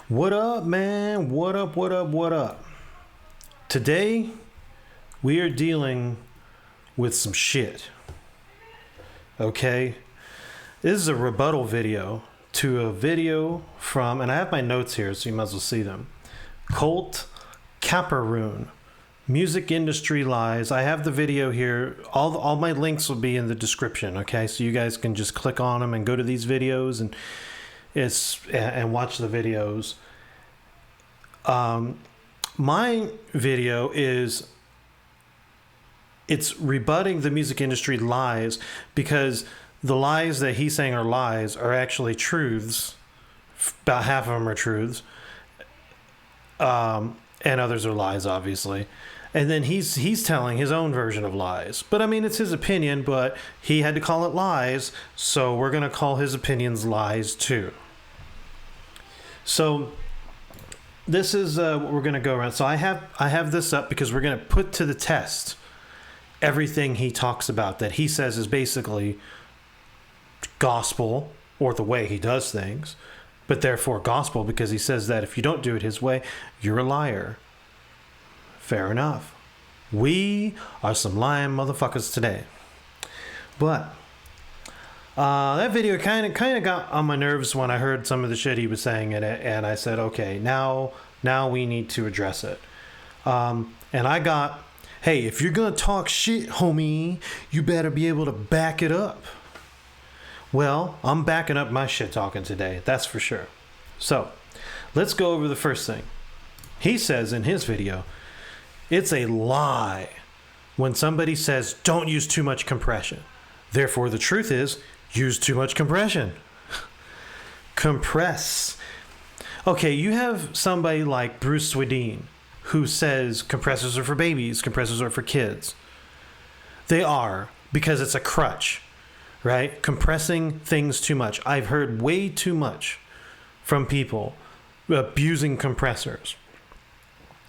What up, man? What up, what up, what up? Today, we are dealing with some shit. Okay? This is a rebuttal video to a video from, and I have my notes here so you might as well see them. Colt, Capperrune, Music Industry Lies. I have the video here. All my links will be in the description, okay? So you guys can just click on them and go to these videos and watch the videos. My video it's rebutting the music industry lies, because the lies that he's saying are lies are actually truths. About half of them are truths, and others are lies, obviously. And then he's telling his own version of lies. But I mean, it's his opinion, but he had to call it lies, so we're gonna call his opinions lies too. So this is what we're going to go around. So I have this up because we're going to put to the test everything he talks about that he says is basically gospel, or the way he does things, but therefore gospel because he says that if you don't do it his way, you're a liar. Fair enough. We are some lying motherfuckers today. But that video kind of got on my nerves when I heard some of the shit he was saying in it, and I said, okay, now we need to address it. And I got, hey, if you're gonna talk shit, homie, you better be able to back it up. Well, I'm backing up my shit talking today, that's for sure. So, let's go over the first thing. He says in his video, it's a lie when somebody says, don't use too much compression. Therefore, the truth is, use too much compression. Compress. Okay, you have somebody like Bruce Swedien who says compressors are for babies, compressors are for kids. They are, because it's a crutch, right? Compressing things too much. I've heard way too much from people abusing compressors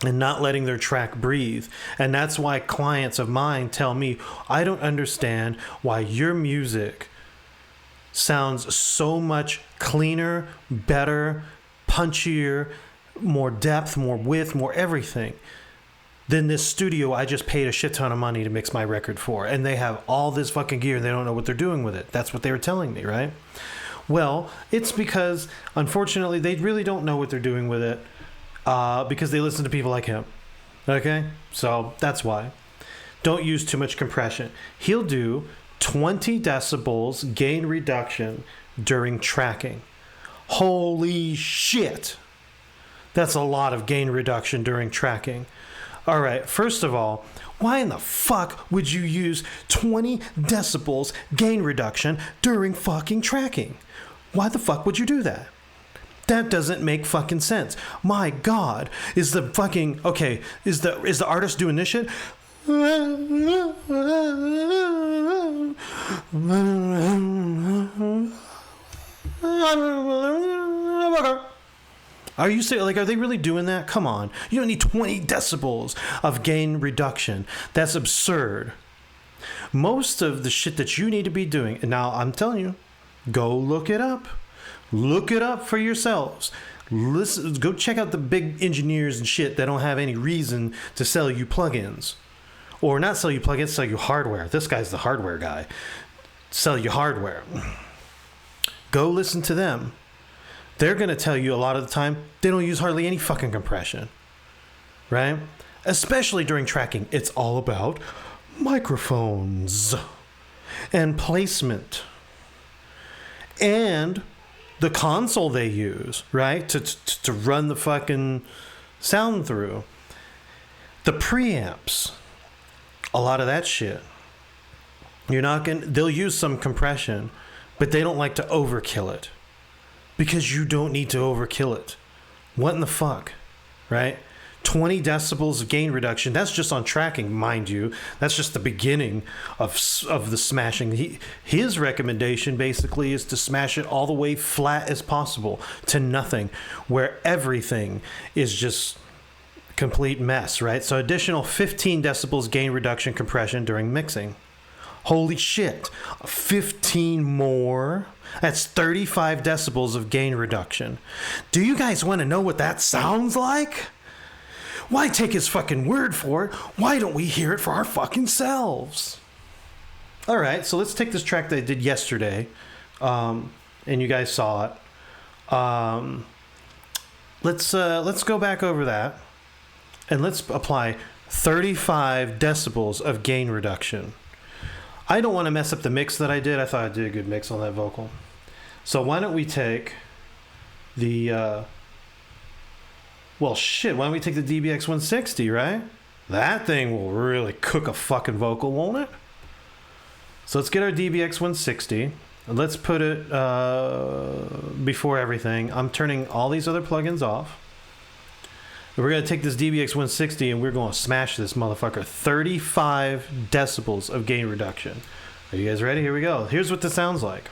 and not letting their track breathe. And that's why clients of mine tell me, I don't understand why your music sounds so much cleaner, better, punchier, more depth, more width, more everything than this studio I just paid a shit ton of money to mix my record for. And they have all this fucking gear and they don't know what they're doing with it. That's what they were telling me, right? Well, it's because, unfortunately, they really don't know what they're doing with it because they listen to people like him. Okay? So that's why. Don't use too much compression. He'll do 20 decibels gain reduction during tracking. Holy shit. That's a lot of gain reduction during tracking. All right, first of all, why in the fuck would you use 20 decibels gain reduction during fucking tracking? Why the fuck would you do that? That doesn't make fucking sense. My God, is the fucking, okay, is the artist doing this shit? Are you saying, like, are they really doing that? Come on. You don't need 20 decibels of gain reduction. That's absurd. Most of the shit that you need to be doing, and now I'm telling you, go look it up. Look it up for yourselves. Listen, go check out the big engineers and shit that don't have any reason to sell you plugins. Or not sell you plugins, sell you hardware. This guy's the hardware guy. Sell you hardware. Go listen to them. They're going to tell you a lot of the time they don't use hardly any fucking compression. Right? Especially during tracking. It's all about microphones and placement. And the console they use, right? To run the fucking sound through. The preamps. A lot of that shit. They'll use some compression, but they don't like to overkill it. Because you don't need to overkill it. What in the fuck? Right? 20 decibels of gain reduction. That's just on tracking, mind you. That's just the beginning of the smashing. His recommendation basically is to smash it all the way flat as possible to nothing, where everything is just complete mess, right? So additional 15 decibels gain reduction compression during mixing. Holy shit. 15 more. That's 35 decibels of gain reduction. Do you guys want to know what that sounds like? Why take his fucking word for it? Why don't we hear it for our fucking selves? All right, so let's take this track that I did yesterday, and you guys saw it. Let's go back over that, and let's apply 35 decibels of gain reduction. I don't want to mess up the mix that I did. I thought I did a good mix on that vocal. So why don't we take the why don't we take the DBX 160, right? That thing will really cook a fucking vocal, won't it? So let's get our DBX 160. And let's put it before everything. I'm turning all these other plugins off. And we're going to take this DBX 160 and we're going to smash this motherfucker. 35 decibels of gain reduction. Are you guys ready? Here we go. Here's what this sounds like.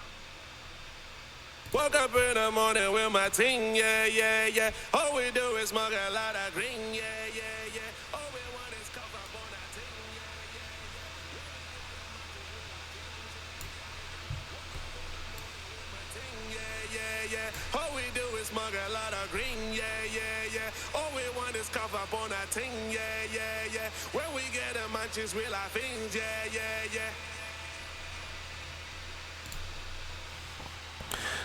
Woke up in the morning with my ting, yeah, yeah, yeah. All we do is smoke a lot of green, yeah, yeah, yeah. All we want is cup up on our ting, yeah, yeah, yeah. Yeah, yeah. All we do is smoke a lot of green, yeah, yeah, yeah. All we want is cup up on our ting, yeah, yeah, yeah. When we get the munchies, we like things, yeah, yeah, yeah.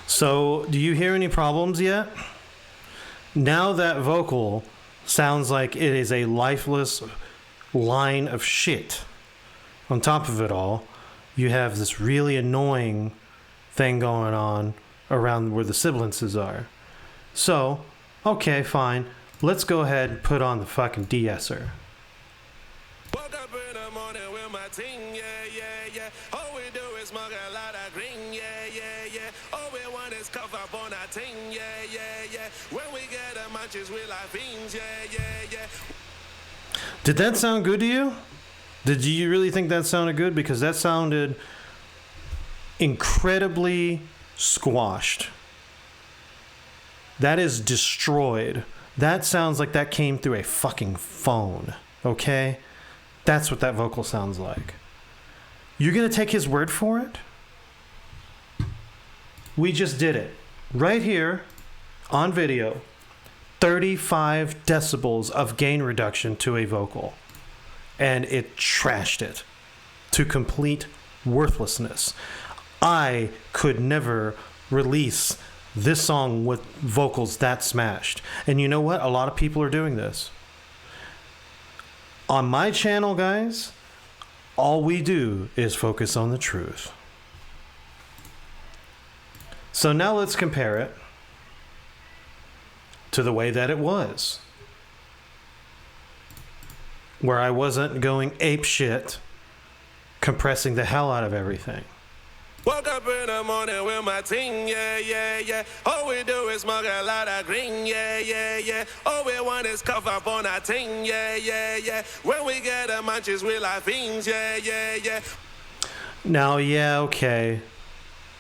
So, do you hear any problems yet? Now that vocal sounds like it is a lifeless line of shit. On top of it all, you have this really annoying thing going on around where the sibilances are. So, okay, fine. Let's go ahead and put on the fucking de-esser. Woke up in the morning with my ting, yeah, yeah, yeah. All we do is smoke a lot of green, yeah, yeah, yeah. All we want is cuff up on our ting, yeah, yeah, yeah. When we get the munchies, we like beans, yeah, yeah, yeah. Did that sound good to you? Did you really think that sounded good? Because that sounded incredibly squashed. That is destroyed. That sounds like that came through a fucking phone, okay? That's what that vocal sounds like. You're going to take his word for it? We just did it. Right here on video. 35 decibels of gain reduction to a vocal. And it trashed it to complete worthlessness. I could never release this song with vocals that smashed. And you know what? A lot of people are doing this. On my channel, guys, all we do is focus on the truth. So now let's compare it to the way that it was, where I wasn't going ape shit, compressing the hell out of everything. Woke up in the morning with my ting, yeah, yeah, yeah. All we do is smoke a lot of green, yeah, yeah, yeah. All we want is cuff up on our ting, yeah, yeah, yeah. When we get the munchies, we like beans, yeah, yeah, yeah. Now, yeah, okay.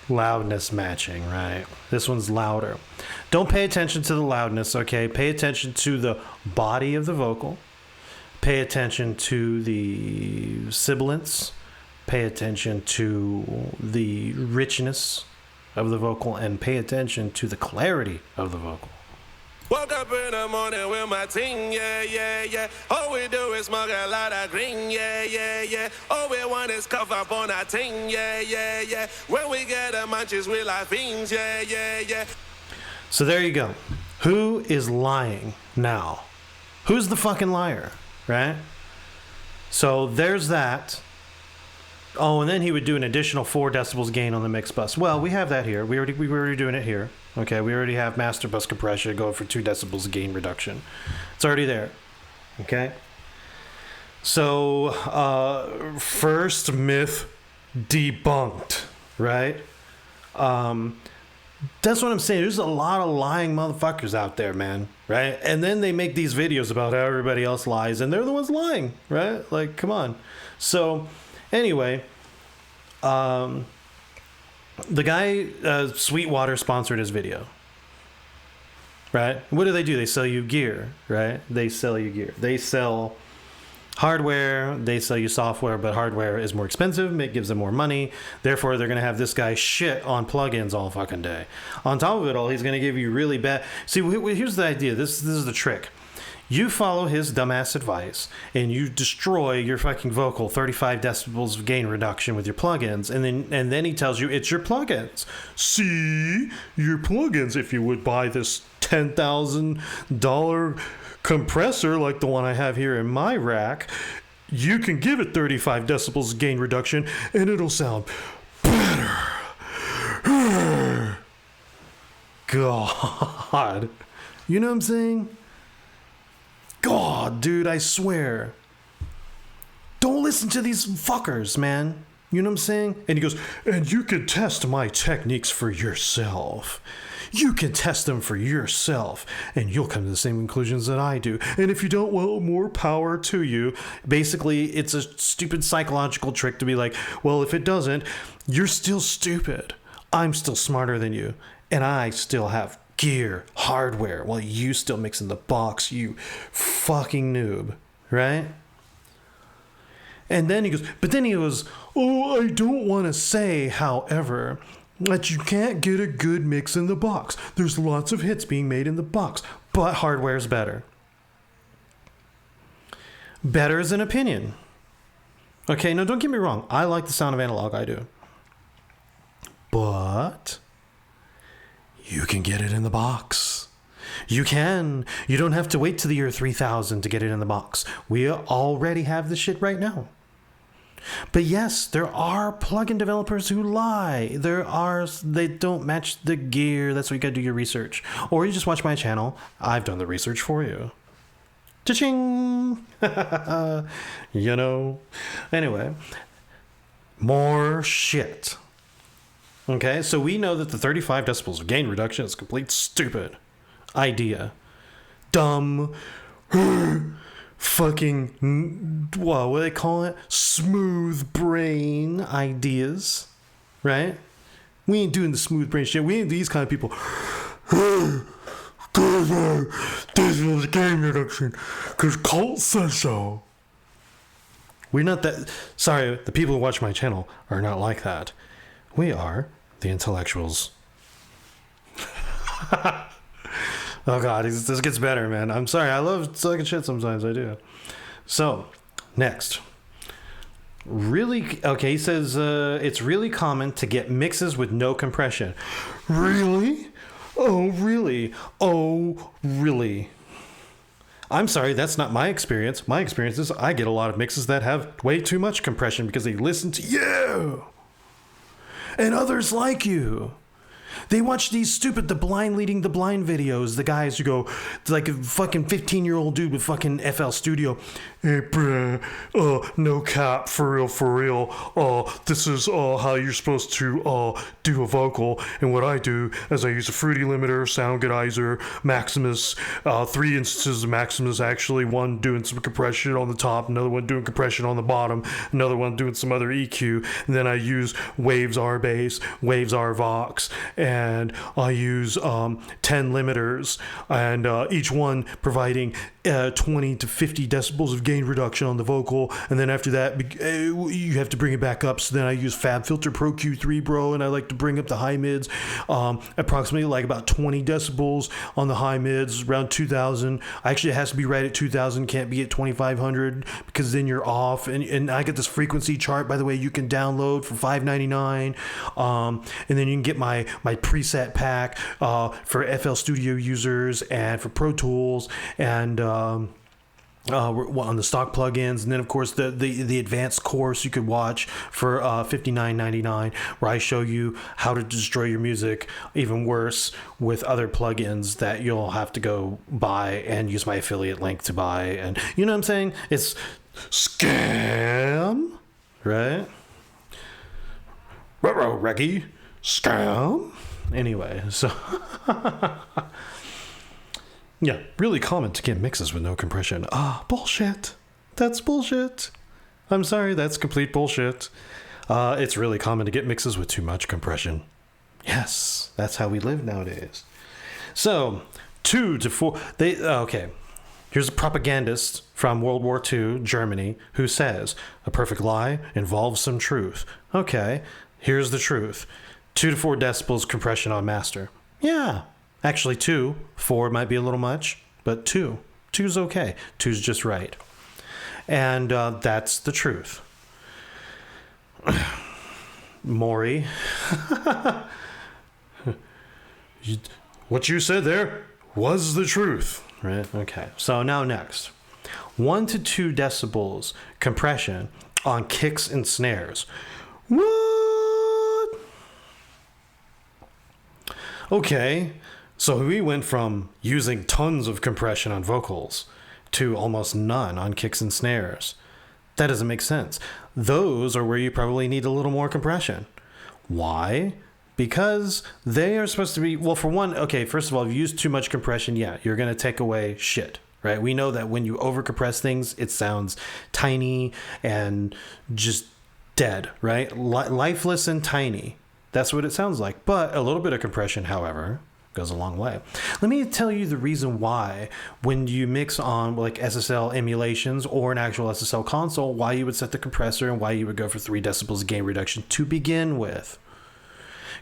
Loudness matching, right? This one's louder. Don't pay attention to the loudness, okay? Pay attention to the body of the vocal. Pay attention to the sibilants. Pay attention to the richness of the vocal, and pay attention to the clarity of the vocal. Woke up in the morning with my ting, yeah, yeah, yeah. All we do is smoke a lot of green, yeah, yeah, yeah. All we want is cuff up on our ting, yeah, yeah, yeah. When we get the munchies, we like beans, yeah, yeah, yeah. So there you go. Who is lying now? Who's the fucking liar, right? So there's that. Oh, and then he would do an additional 4 decibels gain on the mix bus. Well, we have that here. We were already doing it here. Okay, we already have master bus compression going for 2 decibels of gain reduction. It's already there. Okay. So, first myth debunked, right? That's what I'm saying. There's a lot of lying motherfuckers out there, man, right? And then they make these videos about how everybody else lies, and they're the ones lying, right? Like, come on. So, anyway, the guy, Sweetwater, sponsored his video, right? What do? They sell you gear, right? They sell you gear. They sell Hardware, they sell you software, but hardware is more expensive. It gives them more money. Therefore, they're going to have this guy shit on plugins all fucking day. On top of it all, he's going to give you really bad... See, here's the idea. This is the trick. You follow his dumbass advice, and you destroy your fucking vocal 35 decibels of gain reduction with your plugins, and then he tells you it's your plugins. See? Your plugins, if you would buy this $10,000... compressor like the one I have here in my rack, you can give it 35 decibels gain reduction and it'll sound better. God. You know what I'm saying? God, dude, I swear. Don't listen to these fuckers, man. You know what I'm saying? And he goes, and you can test my techniques for yourself. You can test them for yourself, and you'll come to the same conclusions that I do. And if you don't, well, more power to you. Basically, it's a stupid psychological trick to be like, well, if it doesn't, you're still stupid. I'm still smarter than you, and I still have gear, hardware, while you still mix in the box, you fucking noob, right? And then he goes, oh, I don't want to say, however, that you can't get a good mix in the box. There's lots of hits being made in the box, but hardware's better. Better is an opinion. Okay, no, don't get me wrong. I like the sound of analog, I do. But you can get it in the box. You can. You don't have to wait to the year 3000 to get it in the box. We already have this shit right now. But yes, there are plugin developers who lie. They don't match the gear. That's why you gotta do your research. Or you just watch my channel. I've done the research for you. Cha-ching! You know? Anyway, more shit. Okay, so we know that the 35 decibels of gain reduction is complete stupid idea. Dumb. Fucking, what do they call it? Smooth brain ideas, right? We ain't doing the smooth brain shit. We ain't these kind of people. This is gain reduction because Colt says so. We're not that. Sorry, the people who watch my channel are not like that. We are the intellectuals. Oh God, this gets better, man. I'm sorry. I love sucking shit sometimes. I do. So, next. Okay, he says it's really common to get mixes with no compression. Really? Oh, really? Oh, really? I'm sorry, that's not my experience. My experience is I get a lot of mixes that have way too much compression because they listen to you. And others like you. They watch these stupid The Blind Leading the Blind videos. The guys who go, like a fucking 15-year-old dude with fucking FL Studio. Hey, bruh, no cap, for real. This is how you're supposed to do a vocal. And what I do is I use a Fruity Limiter, Sound Goodizer, Maximus, 3 instances of Maximus, actually. One doing some compression on the top, another one doing compression on the bottom, another one doing some other EQ. And then I use Waves R Bass, Waves R Vox, and I use 10 limiters, and each one providing 20 to 50 decibels of gain reduction on the vocal. And then after that, you have to bring it back up. So then I use FabFilter Pro Q3, bro, and I like to bring up the high mids, approximately like about 20 decibels on the high mids, around 2000. Actually, it has to be right at 2000, can't be at 2500 because then you're off. And I get this frequency chart, by the way, you can download for $5.99. And then you can get my preset pack for FL Studio users and for Pro Tools and on the stock plugins. And then of course the advanced course you could watch for $59.99, where I show you how to destroy your music even worse with other plugins that you'll have to go buy and use my affiliate link to buy. And you know what I'm saying? It's scam, right? Ruh-roh, Reggie. Scam. Anyway, so yeah, really common to get mixes with no compression. Bullshit. That's bullshit. I'm sorry, that's complete bullshit. It's really common to get mixes with too much compression. Yes, that's how we live nowadays. So 2 to 4. Okay. Here's a propagandist from World War II, Germany, who says, a perfect lie involves some truth. Okay, here's the truth. 2 to 4 decibels compression on master. Yeah, actually 2. 4 might be a little much, but 2. 2's okay. 2's just right. And that's the truth. Maury. What you said there was the truth. Right? Okay. So now next. 1 to 2 decibels compression on kicks and snares. What? Okay. So we went from using tons of compression on vocals to almost none on kicks and snares. That doesn't make sense. Those are where you probably need a little more compression. Why? Because they are supposed to be, well, for one, okay, first of all, if you use too much compression, yeah, you're going to take away shit, right? We know that when you overcompress things, it sounds tiny and just dead, right? Lifeless and tiny. That's what it sounds like. But a little bit of compression, however, goes a long way. Let me tell you the reason why when you mix on like SSL emulations or an actual SSL console, why you would set the compressor and why you would go for 3 decibels gain reduction to begin with.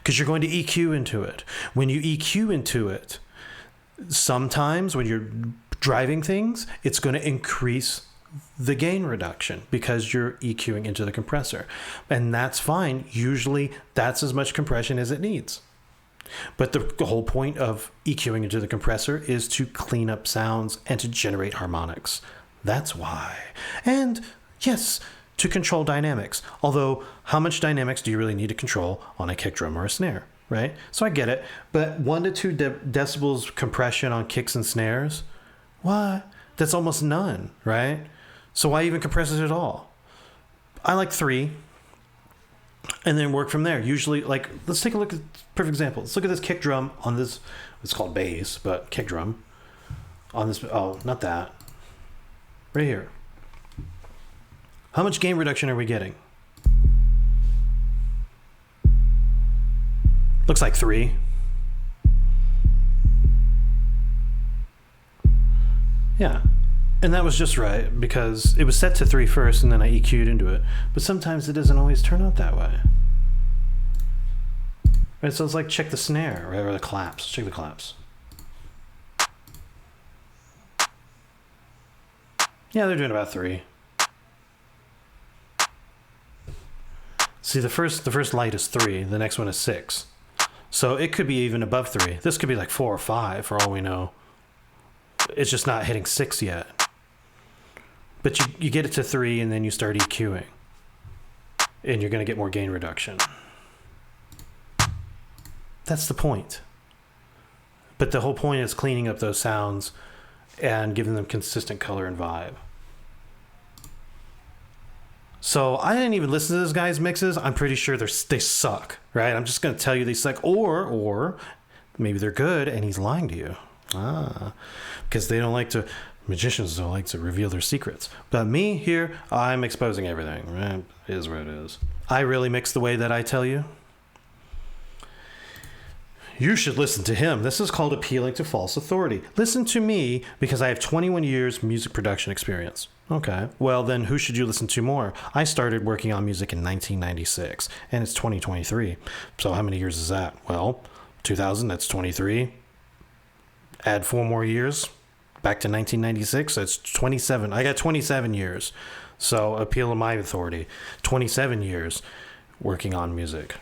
Because you're going to EQ into it. When you EQ into it, sometimes when you're driving things, it's going to increase the gain reduction because you're EQing into the compressor. And that's fine. Usually that's as much compression as it needs. But the whole point of EQing into the compressor is to clean up sounds and to generate harmonics. That's why. And yes, to control dynamics. Although, how much dynamics do you really need to control on a kick drum or a snare, right? So I get it. But 1 to 2 decibels compression on kicks and snares? What? That's almost none, right? So why even compress it at all? I like 3. And then work from there. Usually, like, let's take a look at perfect example. Let's look at this kick drum on this. It's called bass, but kick drum on this. Oh, not that. Right here. How much gain reduction are we getting? Looks like 3. Yeah. And that was just right because it was set to 3 first and then I EQ'd into it. But sometimes it doesn't always turn out that way. Right, so it's like check the snare, right? Or the claps. Check the claps. Yeah, they're doing about 3. See, the first light is 3, the next one is 6. So it could be even above 3. This could be like 4 or 5 for all we know. It's just not hitting 6 yet. But you get it to 3 and then you start EQing. And you're going to get more gain reduction. That's the point. But the whole point is cleaning up those sounds and giving them consistent color and vibe. So I didn't even listen to this guy's mixes. I'm pretty sure they suck, right? I'm just going to tell you they suck. Or maybe they're good and he's lying to you. Because they don't like to... Magicians don't like to reveal their secrets. But me here, I'm exposing everything. Right? It is what it is. I really mix the way that I tell you. You should listen to him. This is called appealing to false authority. Listen to me because I have 21 years music production experience. Okay. Well, then who should you listen to more? I started working on music in 1996, and it's 2023. So how many years is that? Well, 2000, that's 23. Add 4 more years. Back to 1996, that's 27. I got 27 years. So appeal to my authority. 27 years working on music.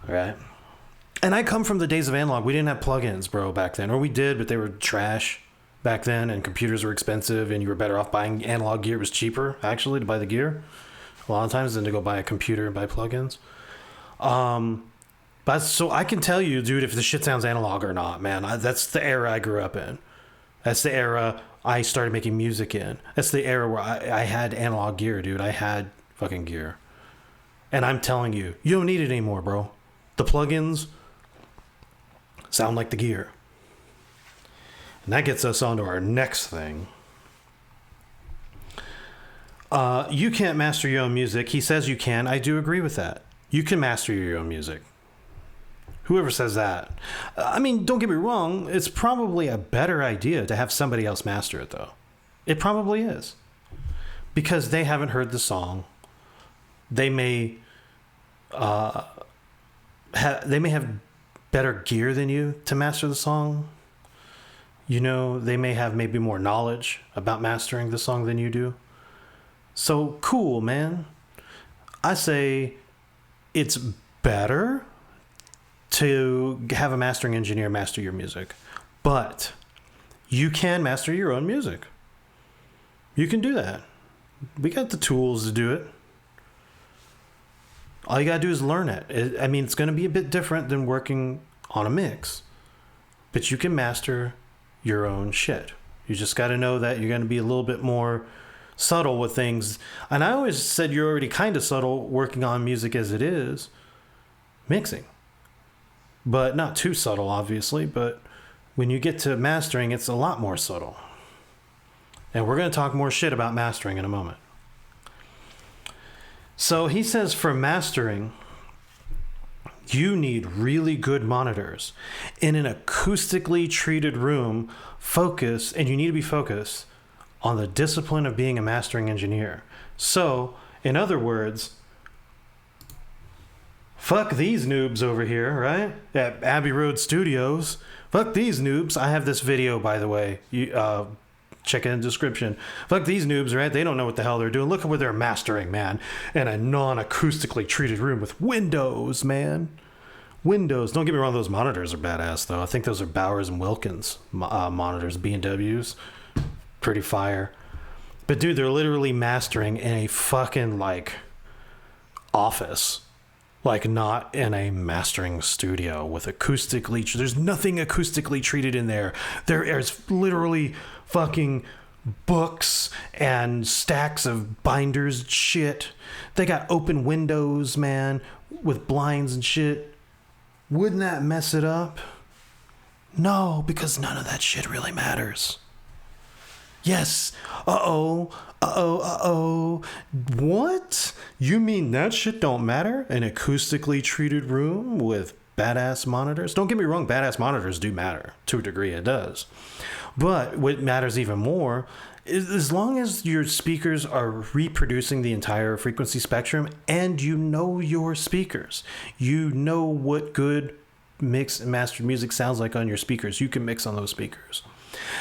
All right. And I come from the days of analog. We didn't have plugins, bro, back then. Or we did, but they were trash back then, and computers were expensive, and you were better off buying analog gear. It was cheaper, actually, to buy the gear a lot of times than to go buy a computer and buy plugins. But so I can tell you, dude, if the shit sounds analog or not, man. That's the era I grew up in. That's the era I started making music in. That's the era where I had analog gear, dude. I had fucking gear. And I'm telling you, you don't need it anymore, bro. The plugins sound like the gear. And that gets us on to our next thing. You can't master your own music. He says you can. I do agree with that. You can master your own music. Whoever says that. I mean, don't get me wrong. It's probably a better idea to have somebody else master it, though. It probably is. Because they haven't heard the song. They may have better gear than you to master the song. You know, they may have maybe more knowledge about mastering the song than you do. So, cool, man. I say it's better to have a mastering engineer master your music. But you can master your own music. You can do that. We got the tools to do it. All you gotta do is learn it. I mean, it's gonna be a bit different than working on a mix. But you can master your own shit. You just gotta know that you're gonna be a little bit more subtle with things. And I always said you're already kind of subtle working on music as it is mixing. But not too subtle, obviously. But when you get to mastering, it's a lot more subtle. And we're going to talk more shit about mastering in a moment. So he says for mastering, you need really good monitors in an acoustically treated room. And you need to be focused on the discipline of being a mastering engineer. So, in other words, fuck these noobs over here, right? At Abbey Road Studios. Fuck these noobs. I have this video, by the way. You check it in the description. Fuck these noobs, right? They don't know what the hell they're doing. Look at what they're mastering, man. In a non-acoustically treated room with windows, man. Windows. Don't get me wrong, those monitors are badass, though. I think those are Bowers and Wilkins monitors, B&Ws. Pretty fire. But, dude, they're literally mastering in a fucking, like, office. Like, not in a mastering studio with acoustically... There's nothing acoustically treated in there. There's literally fucking books and stacks of binders and shit. They got open windows, man, with blinds and shit. Wouldn't that mess it up? No, because none of that shit really matters. Yes. Uh-oh. What? You mean that shit don't matter? An acoustically treated room with badass monitors? Don't get me wrong, badass monitors do matter. To a degree, it does. But what matters even more is as long as your speakers are reproducing the entire frequency spectrum and you know your speakers, you know what good mixed and mastered music sounds like on your speakers, you can mix on those speakers.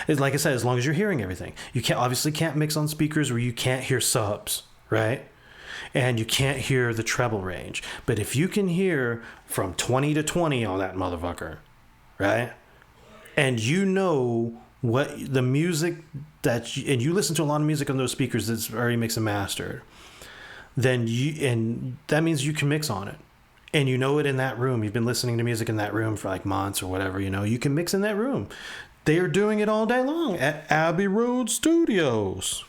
It's like I said, as long as you're hearing everything. You obviously can't mix on speakers where you can't hear subs, right? And you can't hear the treble range. But if you can hear from 20 to 20 on that motherfucker, right? And you know what the music and you listen to a lot of music on those speakers that's already mixed and mastered, and that means you can mix on it. And you know it in that room. You've been listening to music in that room for like months or whatever, you know, you can mix in that room. They are doing it all day long at Abbey Road Studios.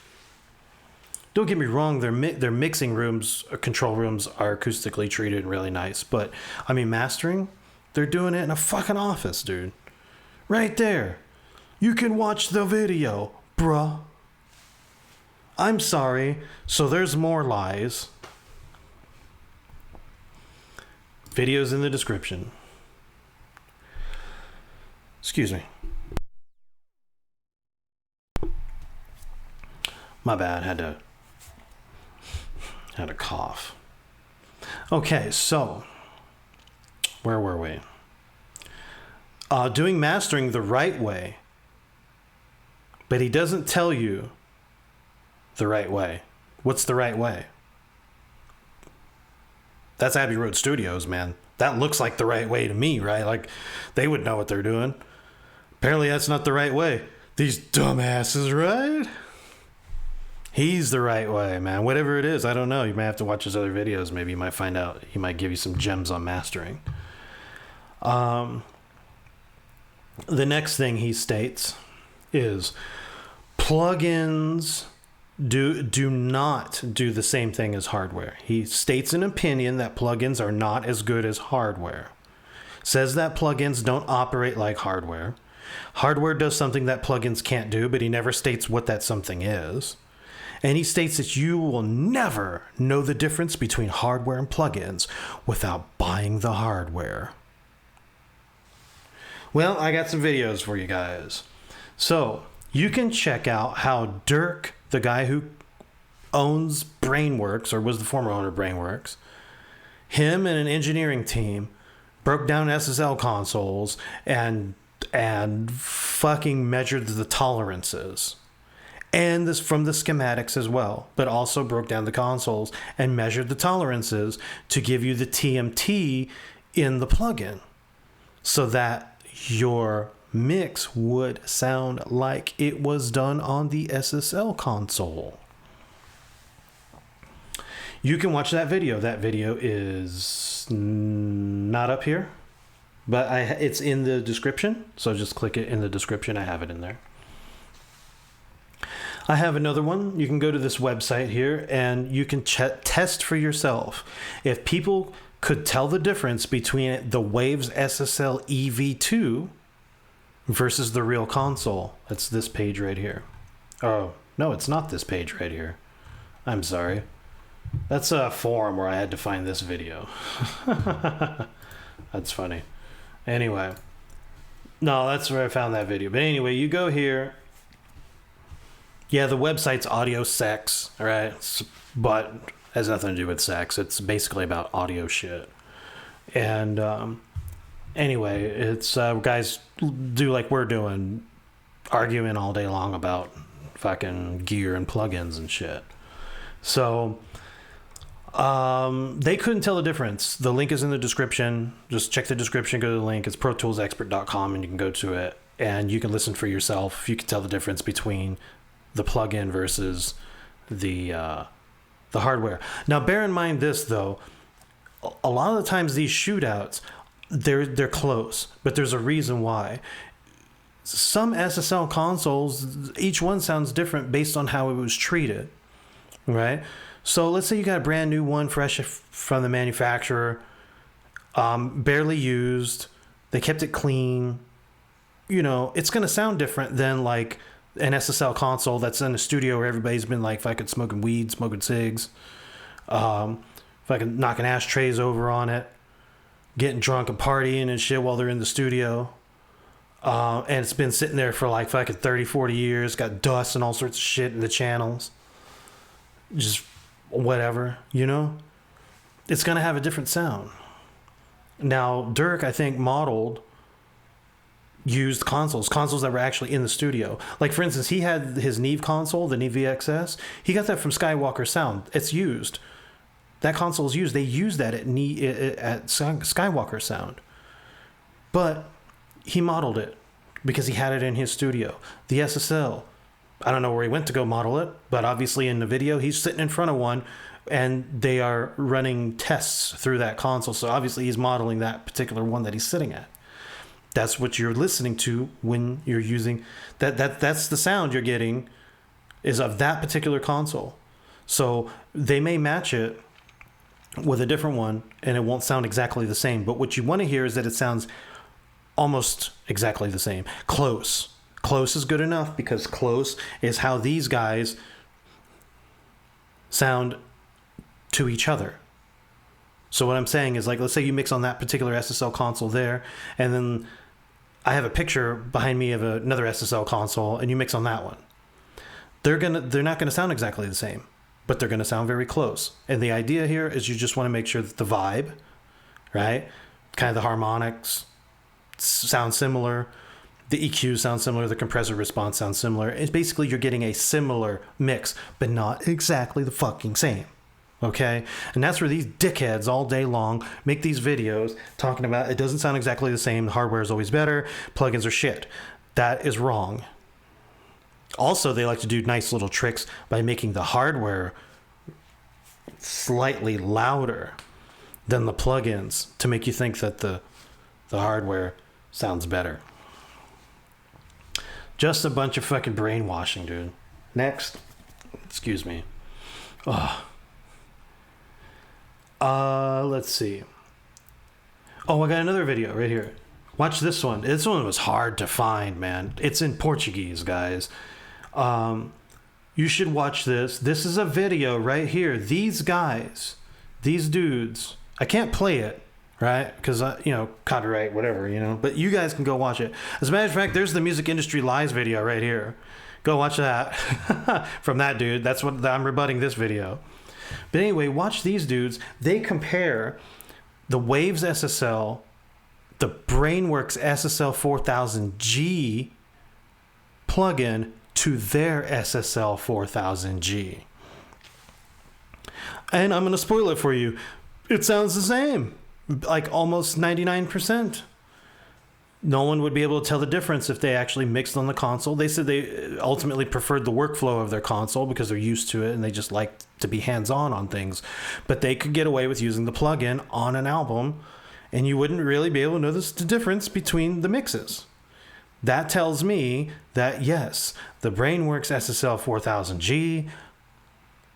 Don't get me wrong, their mixing rooms, control rooms are acoustically treated and really nice. But, I mean, mastering, they're doing it in a fucking office, dude. Right there. You can watch the video, bruh. I'm sorry. So there's more lies. Videos in the description. Excuse me. My bad, had to cough. Okay, so where were we? Doing mastering the right way, but he doesn't tell you the right way. What's the right way? That's Abbey Road Studios, man. That looks like the right way to me, right? Like, they would know what they're doing. Apparently that's not the right way. These dumbasses, right? He's the right way, man. Whatever it is, I don't know. You might have to watch his other videos. Maybe you might find out. He might give you some gems on mastering. The next thing he states is plugins do not do the same thing as hardware. He states an opinion that plugins are not as good as hardware. Says that plugins don't operate like hardware. Hardware does something that plugins can't do, but he never states what that something is. And he states that you will never know the difference between hardware and plugins without buying the hardware. Well, I got some videos for you guys. So, you can check out how Dirk, the guy who owns Brainworx, or was the former owner of Brainworx, him and an engineering team broke down SSL consoles and fucking measured the tolerances. And this from the schematics as well, but also broke down the consoles and measured the tolerances to give you the TMT in the plugin so that your mix would sound like it was done on the SSL console. You can watch that video. That video is not up here, but it's in the description. So just click it in the description. I have it in there. I have another one. You can go to this website here and you can test for yourself. If people could tell the difference between the Waves SSL EV2 versus the real console. It's this page right here. Oh, no, it's not this page right here. I'm sorry. That's a forum where I had to find this video. That's funny. Anyway. No, that's where I found that video. But anyway, you go here. Yeah, the website's Audio Sex, all right? But it has nothing to do with sex. It's basically about audio shit. And anyway, it's guys do like we're doing, arguing all day long about fucking gear and plugins and shit. So they couldn't tell the difference. The link is in the description. Just check the description, go to the link. It's protoolsexpert.com, and you can go to it and you can listen for yourself. You can tell the difference between the plugin versus the hardware. Now, bear in mind this though: a lot of the times these shootouts, they're close, but there's a reason why. Some SSL consoles, each one sounds different based on how it was treated, right? So let's say you got a brand new one, fresh from the manufacturer, barely used. They kept it clean. You know, it's going to sound different than like an SSL console that's in a studio where everybody's been like fucking smoking weed, smoking cigs, fucking knocking ashtrays over on it, getting drunk and partying and shit while they're in the studio. And it's been sitting there for like fucking 30, 40 years, got dust and all sorts of shit in the channels. Just whatever, you know? It's going to have a different sound. Now, Dirk, I think, modeled used consoles that were actually in the studio. Like, for instance, he had his Neve console, the Neve VXS. He got that from Skywalker Sound. It's used. That console is used. They use that at Skywalker Sound. But he modeled it because he had it in his studio. The SSL, I don't know where he went to go model it, but obviously in the video, he's sitting in front of one and they are running tests through that console. So obviously he's modeling that particular one that he's sitting at. That's what you're listening to when you're using that's the sound you're getting is of that particular console. So they may match it with a different one and it won't sound exactly the same. But what you want to hear is that it sounds almost exactly the same. Close. Close is good enough because close is how these guys sound to each other. So what I'm saying is, like, let's say you mix on that particular SSL console there, and then I have a picture behind me of another SSL console, and you mix on that one. They're not gonna sound exactly the same, but they're gonna sound very close. And the idea here is you just want to make sure that the vibe, right, kind of the harmonics sound similar, the EQ sounds similar, the compressor response sounds similar. It's basically you're getting a similar mix, but not exactly the fucking same. Okay, and that's where these dickheads all day long make these videos talking about it doesn't sound exactly the same, the hardware is always better, plugins are shit. That is wrong. Also, they like to do nice little tricks by making the hardware slightly louder than the plugins to make you think that the hardware sounds better. Just a bunch of fucking brainwashing, dude. Next. Excuse me. Oh. Let's see. Oh, I got another video right here. Watch this one. This one was hard to find, man. It's in Portuguese, guys. You should watch this. This is a video right here. These guys, these dudes, I can't play it right? Because, copyright, whatever, But you guys can go watch it. As a matter of fact, there's the Music Industry Lies video right here. Go watch that from that dude. That's what I'm rebutting this video. But anyway, watch these dudes. They compare the Waves SSL, the Brainworx SSL 4000G plugin to their SSL 4000G. And I'm going to spoil it for you. It sounds the same, like almost 99%. No one would be able to tell the difference if they actually mixed on the console. They said they ultimately preferred the workflow of their console because they're used to it and they just like to be hands-on on things. But they could get away with using the plugin on an album, and you wouldn't really be able to notice the difference between the mixes. That tells me that, yes, the Brainworx SSL 4000G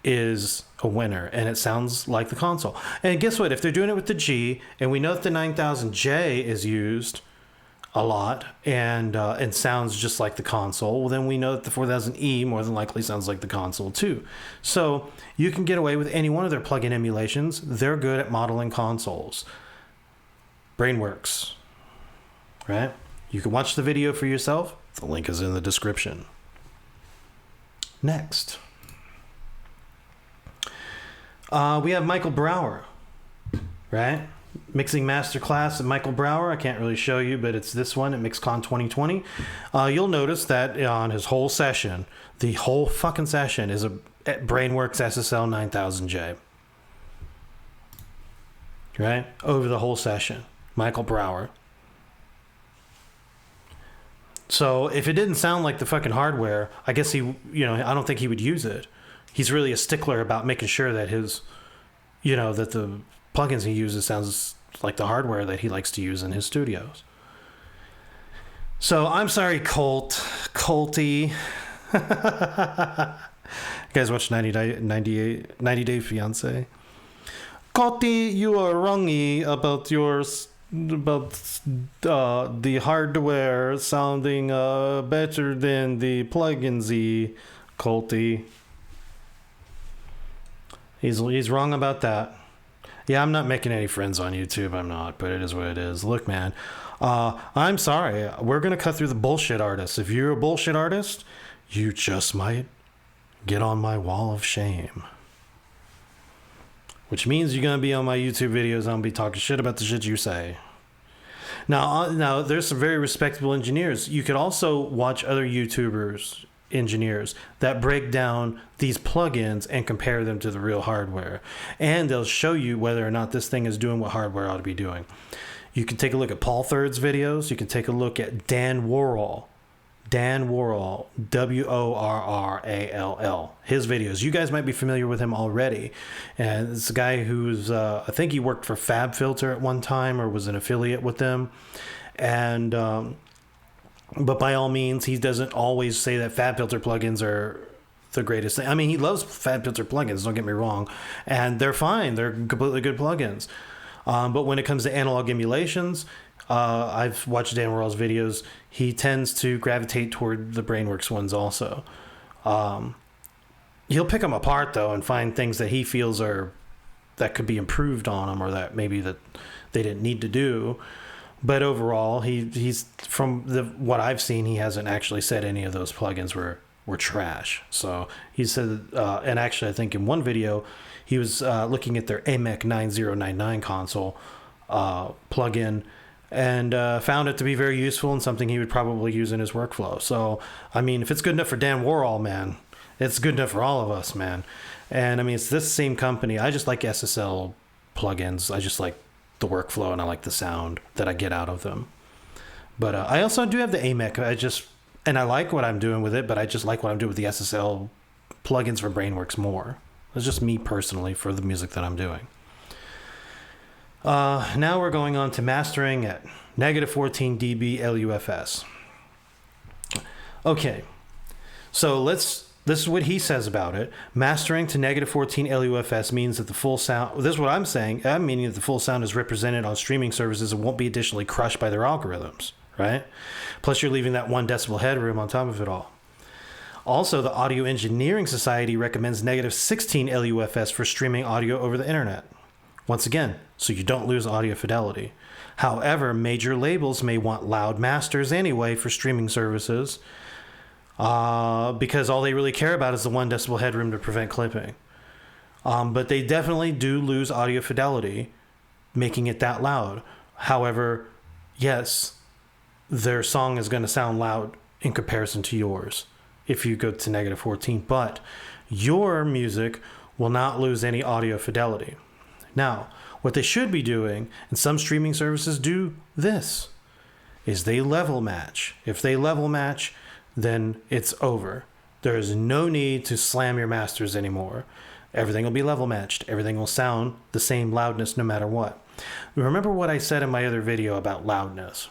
is a winner, and it sounds like the console. And guess what? If they're doing it with the G, and we know that the 9000J is used a lot and sounds just like the console, well, then we know that the 4000E more than likely sounds like the console too. So you can get away with any one of their plugin emulations. They're good at modeling consoles. Brainworx, right? You can watch the video for yourself. The link is in the description. Next, we have Michael Brauer, right? Mixing Masterclass of Michael Brauer. I can't really show you, but it's this one at MixCon 2020. You'll notice that on his whole session, the whole fucking session is a Brainworx SSL 9000J. Right? Over the whole session. Michael Brauer. So if it didn't sound like the fucking hardware, I guess I don't think he would use it. He's really a stickler about making sure that that the plugins he uses sounds like the hardware that he likes to use in his studios. So I'm sorry, Colty. You guys watch 90 Day Fiance? Colty, you are wrongy about the hardware sounding better than the plugins, Colty. He's wrong about that. Yeah, I'm not making any friends on YouTube. I'm not, but it is what it is. Look, man, I'm sorry. We're going to cut through the bullshit artists. If you're a bullshit artist, you just might get on my wall of shame. Which means you're going to be on my YouTube videos. I'm going to be talking shit about the shit you say. Now, there's some very respectable engineers. You could also watch other YouTubers, engineers, that break down these plugins and compare them to the real hardware. And they'll show you whether or not this thing is doing what hardware ought to be doing. You can take a look at Paul Third's videos. You can take a look at Dan Worrell. Dan Worrell, Worrall, his videos. You guys might be familiar with him already. And it's a guy who's, I think he worked for FabFilter at one time or was an affiliate with them. And, but by all means, he doesn't always say that FabFilter plugins are the greatest thing. I mean, he loves FabFilter plugins, don't get me wrong. And they're fine. They're completely good plugins. But when it comes to analog emulations, I've watched Dan Worrell's videos. He tends to gravitate toward the Brainworx ones also. He'll pick them apart, though, and find things that he feels that could be improved on them, or that maybe that they didn't need to do. But overall, he's from what I've seen, he hasn't actually said any of those plugins were trash. So he said, and actually I think in one video, he was looking at their AMEC 9099 console plugin, and found it to be very useful and something he would probably use in his workflow. So, I mean, if it's good enough for Dan Worrell, man, it's good enough for all of us, man. And, I mean, it's this same company. I just like SSL plugins. I just like the workflow, and I like the sound that I get out of them. But I also do have the AMEC. And I like what I'm doing with it, but I just like what I'm doing with the SSL plugins for Brainworx more. It's just me personally for the music that I'm doing. Now we're going on to mastering at -14 dB LUFS. Okay, so this is what he says about it. Mastering to -14 LUFS means that the full sound, this is what I'm saying, I'm meaning that the full sound is represented on streaming services and won't be additionally crushed by their algorithms, right? Plus you're leaving that 1 decibel headroom on top of it all. Also, the Audio Engineering Society recommends -16 LUFS for streaming audio over the internet. Once again, so you don't lose audio fidelity. However, major labels may want loud masters anyway for streaming services, because all they really care about is the 1 decibel headroom to prevent clipping. But they definitely do lose audio fidelity making it that loud. However, yes, their song is going to sound loud in comparison to yours if you go to negative 14, but your music will not lose any audio fidelity. Now, what they should be doing, and some streaming services do this, is they level match. If they level match, then it's over. There is no need to slam your masters anymore. Everything will be level matched. Everything will sound the same loudness no matter what. Remember what I said in my other video about loudness.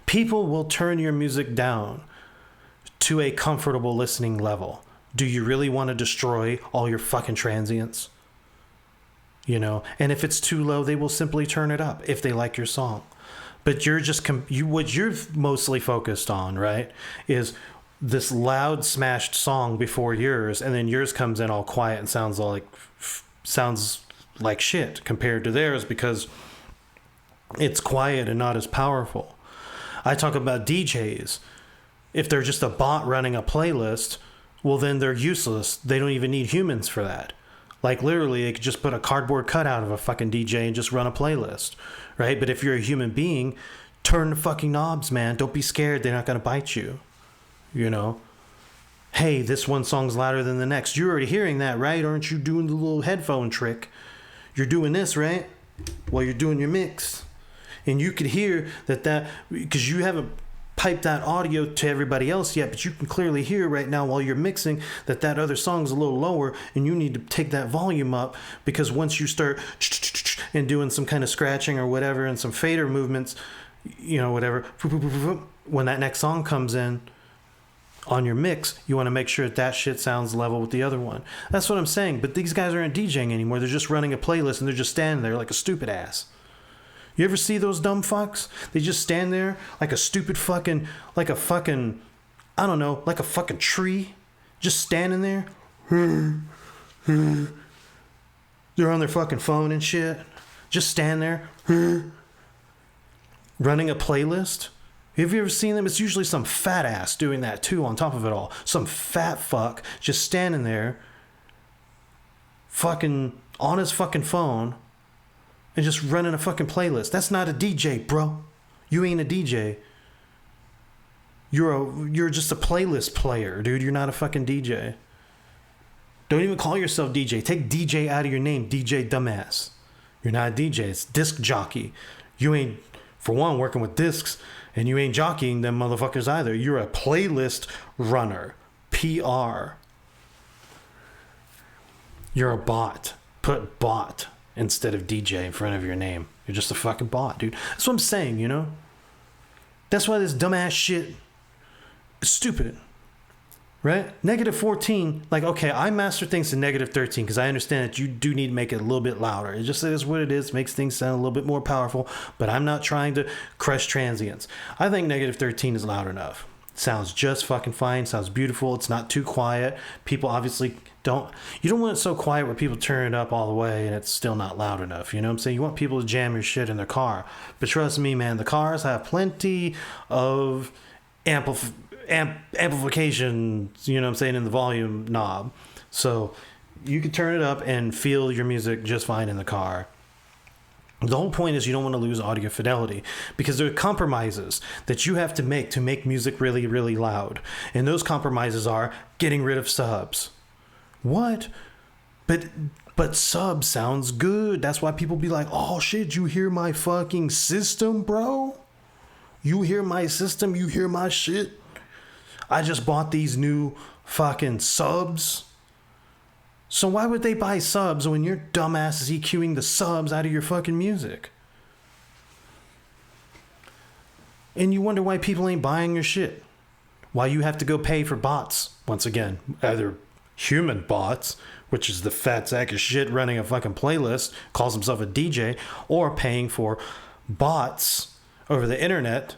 People will turn your music down to a comfortable listening level. Do you really want to destroy all your fucking transients? You know, and if it's too low, they will simply turn it up if they like your song. But you're just what you're mostly focused on, right, is this loud smashed song before yours, and then yours comes in all quiet and sounds like shit compared to theirs because it's quiet and not as powerful. I talk about DJs. If they're just a bot running a playlist, well, then they're useless. They don't even need humans for that. Like, literally, they could just put a cardboard cutout of a fucking DJ and just run a playlist, right? But if you're a human being, turn the fucking knobs, man. Don't be scared. They're not going to bite you, you know? Hey, this one song's louder than the next. You're already hearing that, right? Aren't you doing the little headphone trick? You're doing this, right? While you're doing your mix. And you could hear that because you haven't piped that audio to everybody else yet, but you can clearly hear right now while you're mixing that other song's a little lower, and you need to take that volume up, because once you start and doing some kind of scratching or whatever and some fader movements, you know, whatever, when that next song comes in on your mix, you want to make sure that shit sounds level with the other one. That's what I'm saying. But these guys aren't DJing anymore. They're just running a playlist, and they're just standing there like a stupid ass. You ever see those dumb fucks? They just stand there like a stupid fucking, like a fucking, I don't know, like a fucking tree. Just standing there. They're on their fucking phone and shit. Just stand there. Running a playlist. Have you ever seen them? It's usually some fat ass doing that too on top of it all. Some fat fuck just standing there fucking on his fucking phone and just running a fucking playlist. That's not a DJ, bro. You ain't a DJ. You're just a playlist player, dude. You're not a fucking DJ. Don't even call yourself DJ. Take DJ out of your name, DJ dumbass. You're not a DJ. It's disc jockey. You ain't, for one, working with discs, and you ain't jockeying them motherfuckers either. You're a playlist runner. PR. You're a bot. Put bot instead of DJ in front of your name. You're just a fucking bot, dude. That's what I'm saying, you know? That's why this dumbass shit is stupid. Right? Negative 14, like, okay, I master things to negative 13 because I understand that you do need to make it a little bit louder. It just is what it is, makes things sound a little bit more powerful, but I'm not trying to crush transients. I think negative 13 is loud enough. Sounds just fucking fine, sounds beautiful, it's not too quiet. People obviously you don't want it so quiet where people turn it up all the way and it's still not loud enough, you know what I'm saying? You want people to jam your shit in their car. But trust me, man, the cars have plenty of amplification, you know what I'm saying, in the volume knob. So you can turn it up and feel your music just fine in the car. The whole point is you don't want to lose audio fidelity because there are compromises that you have to make music really, really loud. And those compromises are getting rid of subs. What? But sub sounds good. That's why people be like, oh shit, you hear my fucking system, bro? You hear my system? You hear my shit? I just bought these new fucking subs. So why would they buy subs when your dumbass is EQing the subs out of your fucking music? And you wonder why people ain't buying your shit. Why you have to go pay for bots. Once again, either human bots, which is the fat sack of shit running a fucking playlist, calls himself a DJ, or paying for bots over the internet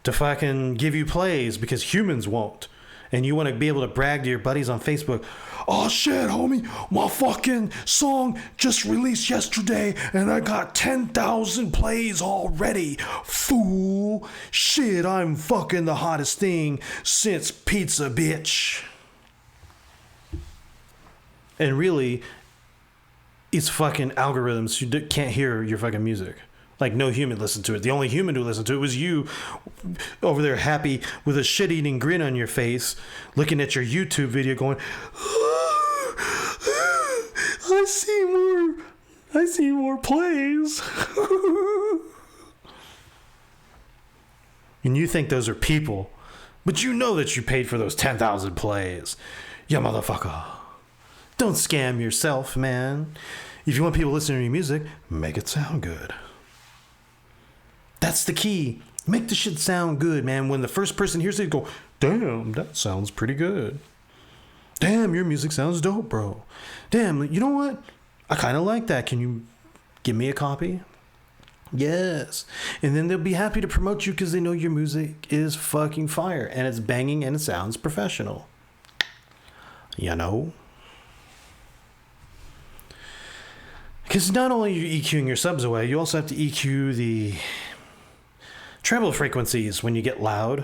to fucking give you plays because humans won't. and you want to be able to brag to your buddies on Facebook, oh shit, homie, my fucking song just released yesterday and I got 10,000 plays already. Fool. Shit, I'm fucking the hottest thing since pizza, bitch. And really, it's fucking algorithms who can't hear your fucking music. Like, no human listened to it. The only human who listened to it was you over there happy with a shit-eating grin on your face, looking at your YouTube video going, I see more plays. And you think those are people, but you know that you paid for those 10,000 plays. You motherfucker. Don't scam yourself, man. If you want people listening to your music, make it sound good. That's the key. Make the shit sound good, man. When the first person hears it, go, damn, that sounds pretty good. Damn, your music sounds dope, bro. Damn, you know what? I kind of like that. Can you give me a copy? Yes. And then they'll be happy to promote you because they know your music is fucking fire and it's banging and it sounds professional. You know? Because not only are you EQing your subs away, you also have to EQ the treble frequencies when you get loud.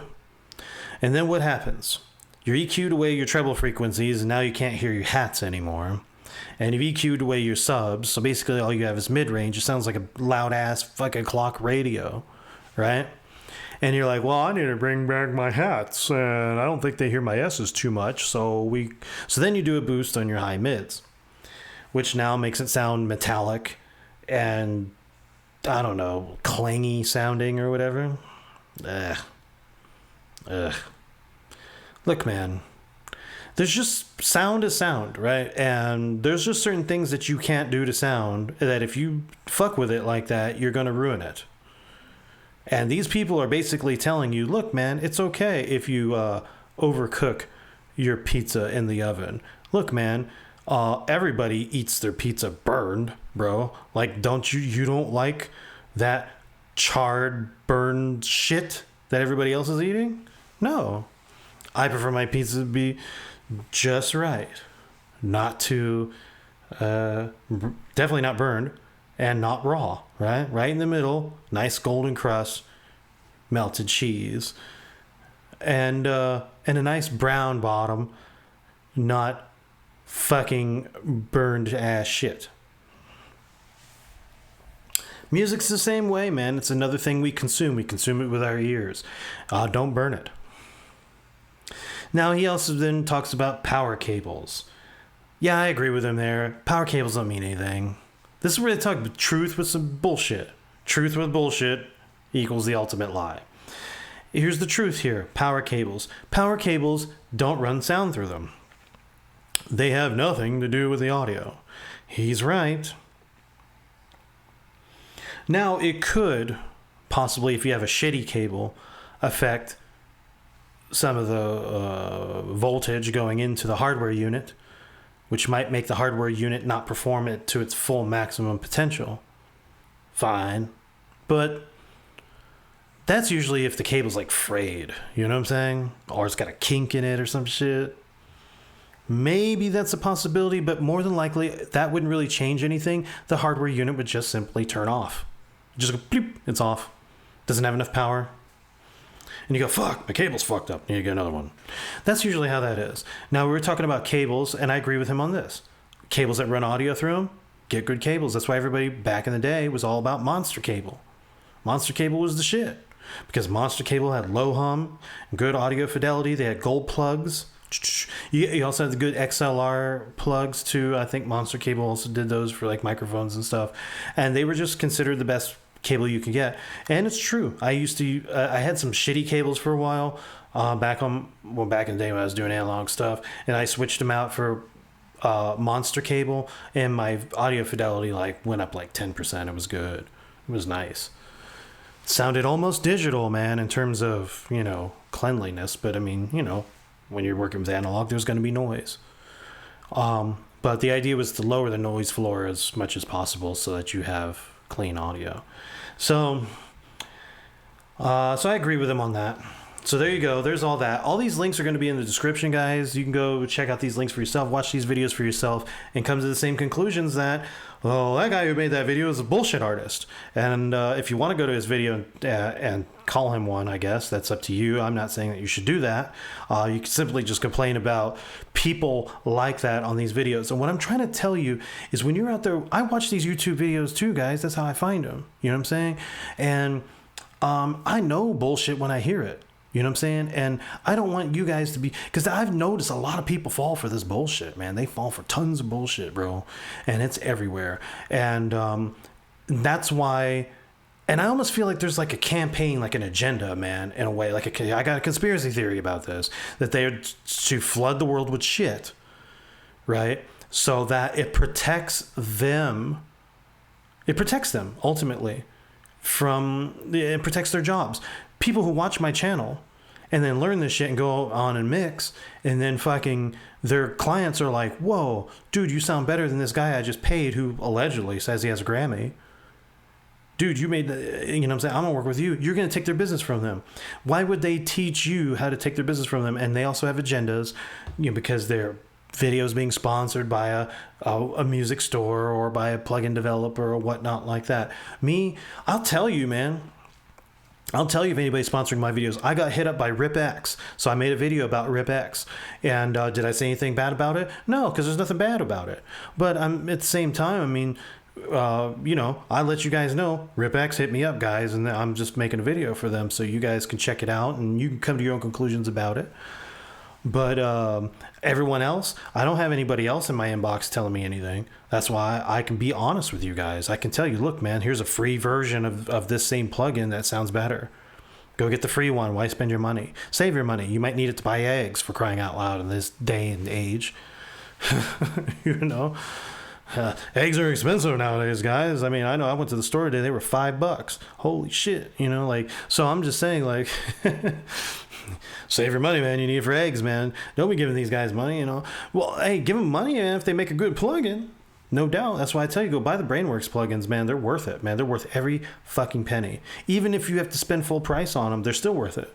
And then what happens? You're EQ'd away your treble frequencies and now you can't hear your hats anymore. And you've EQ'd away your subs, so basically all you have is mid-range. It sounds like a loud-ass fucking clock radio, right? And you're like, well, I need to bring back my hats, and I don't think they hear my S's too much, so then you do a boost on your high mids, which now makes it sound metallic and, I don't know, clangy sounding or whatever. Ugh. Look, man, there's just sound is sound, right? And there's just certain things that you can't do to sound that if you fuck with it like that, you're going to ruin it. And these people are basically telling you, look, man, it's okay if you overcook your pizza in the oven. Look, man, everybody eats their pizza burned, bro. Like, you don't like that charred, burned shit that everybody else is eating? No. I prefer my pizza to be just right. Not too, definitely not burned and not raw, right? Right in the middle, nice golden crust, melted cheese, and a nice brown bottom, not fucking burned ass shit. Music's the same way, man. It's another thing we consume. We consume it with our ears. Don't burn it. Now, he also then talks about power cables. Yeah, I agree with him there. Power cables don't mean anything. This is where they talk about truth with some bullshit. Truth with bullshit equals the ultimate lie. Here's the truth here. Power cables. Power cables don't run sound through them. They have nothing to do with the audio. He's right. Now, it could, possibly, if you have a shitty cable, affect some of the voltage going into the hardware unit, which might make the hardware unit not perform it to its full maximum potential. Fine. But that's usually if the cable's like frayed, you know what I'm saying? Or it's got a kink in it or some shit. Maybe that's a possibility, but more than likely that wouldn't really change anything. The hardware unit would just simply turn off. Just go bloop, it's off. Doesn't have enough power. And you go, fuck, my cable's fucked up. And you get another one. That's usually how that is. Now, we were talking about cables, and I agree with him on this. Cables that run audio through them, get good cables. That's why everybody back in the day was all about Monster Cable. Monster Cable was the shit. Because Monster Cable had low hum, good audio fidelity. They had gold plugs. You also had the good XLR plugs, too. I think Monster Cable also did those for like microphones and stuff. And they were just considered the best cable you can get. And it's true. I had some shitty cables for a while back in the day when I was doing analog stuff, and I switched them out for Monster Cable, and my audio fidelity went up like 10%. It was good. It was nice. It sounded almost digital, man, in terms of, cleanliness, but I mean, when you're working with analog, there's going to be noise. But the idea was to lower the noise floor as much as possible so that you have clean audio. So I agree with him on that. So there you go. There's all that. All these links are going to be in the description, guys. You can go check out these links for yourself, watch these videos for yourself, and come to the same conclusions that, well, that guy who made that video is a bullshit artist. And if you want to go to his video and call him one, I guess, that's up to you. I'm not saying that you should do that. You can simply just complain about people like that on these videos. And what I'm trying to tell you is when you're out there, I watch these YouTube videos too, guys. That's how I find them. You know what I'm saying? And I know bullshit when I hear it. You know what I'm saying? And I don't want you guys to be... Because I've noticed a lot of people fall for this bullshit, man. They fall for tons of bullshit, bro. And it's everywhere. And that's why... And I almost feel like there's like a campaign, like an agenda, man, in a way. Like I got a conspiracy theory about this. That they are to flood the world with shit. Right? So that it protects them. It protects them, ultimately. It protects their jobs. People who watch my channel and then learn this shit and go on and mix, and then fucking their clients are like, whoa, dude, you sound better than this guy I just paid who allegedly says he has a Grammy. Dude, you made the, you know what I'm saying? I'm gonna work with you. You're gonna take their business from them. Why would they teach you how to take their business from them? And they also have agendas, you know, because their videos being sponsored by a music store or by a plugin developer or whatnot like that. Me, I'll tell you, man. I'll tell you if anybody's sponsoring my videos. I got hit up by RipX, so I made a video about RipX. And did I say anything bad about it? No, because there's nothing bad about it. But at the same time, I mean, you know, I let you guys know, RipX hit me up, guys, and I'm just making a video for them so you guys can check it out and you can come to your own conclusions about it. But everyone else, I don't have anybody else in my inbox telling me anything. That's why I can be honest with you guys. I can tell you, look, man, here's a free version of this same plugin that sounds better. Go get the free one. Why spend your money? Save your money. You might need it to buy eggs, for crying out loud, in this day and age. You know? Eggs are expensive nowadays, guys. I mean, I know I went to the store today. They were $5. Holy shit. You know, like, so I'm just saying, like... Save your money, man. You need it for eggs, man. Don't be giving these guys money, you know. Well, hey, give them money, man, if they make a good plugin. No doubt. That's why I tell you, go buy the Brainworx plugins, man. They're worth it, man. They're worth every fucking penny. Even if you have to spend full price on them, they're still worth it.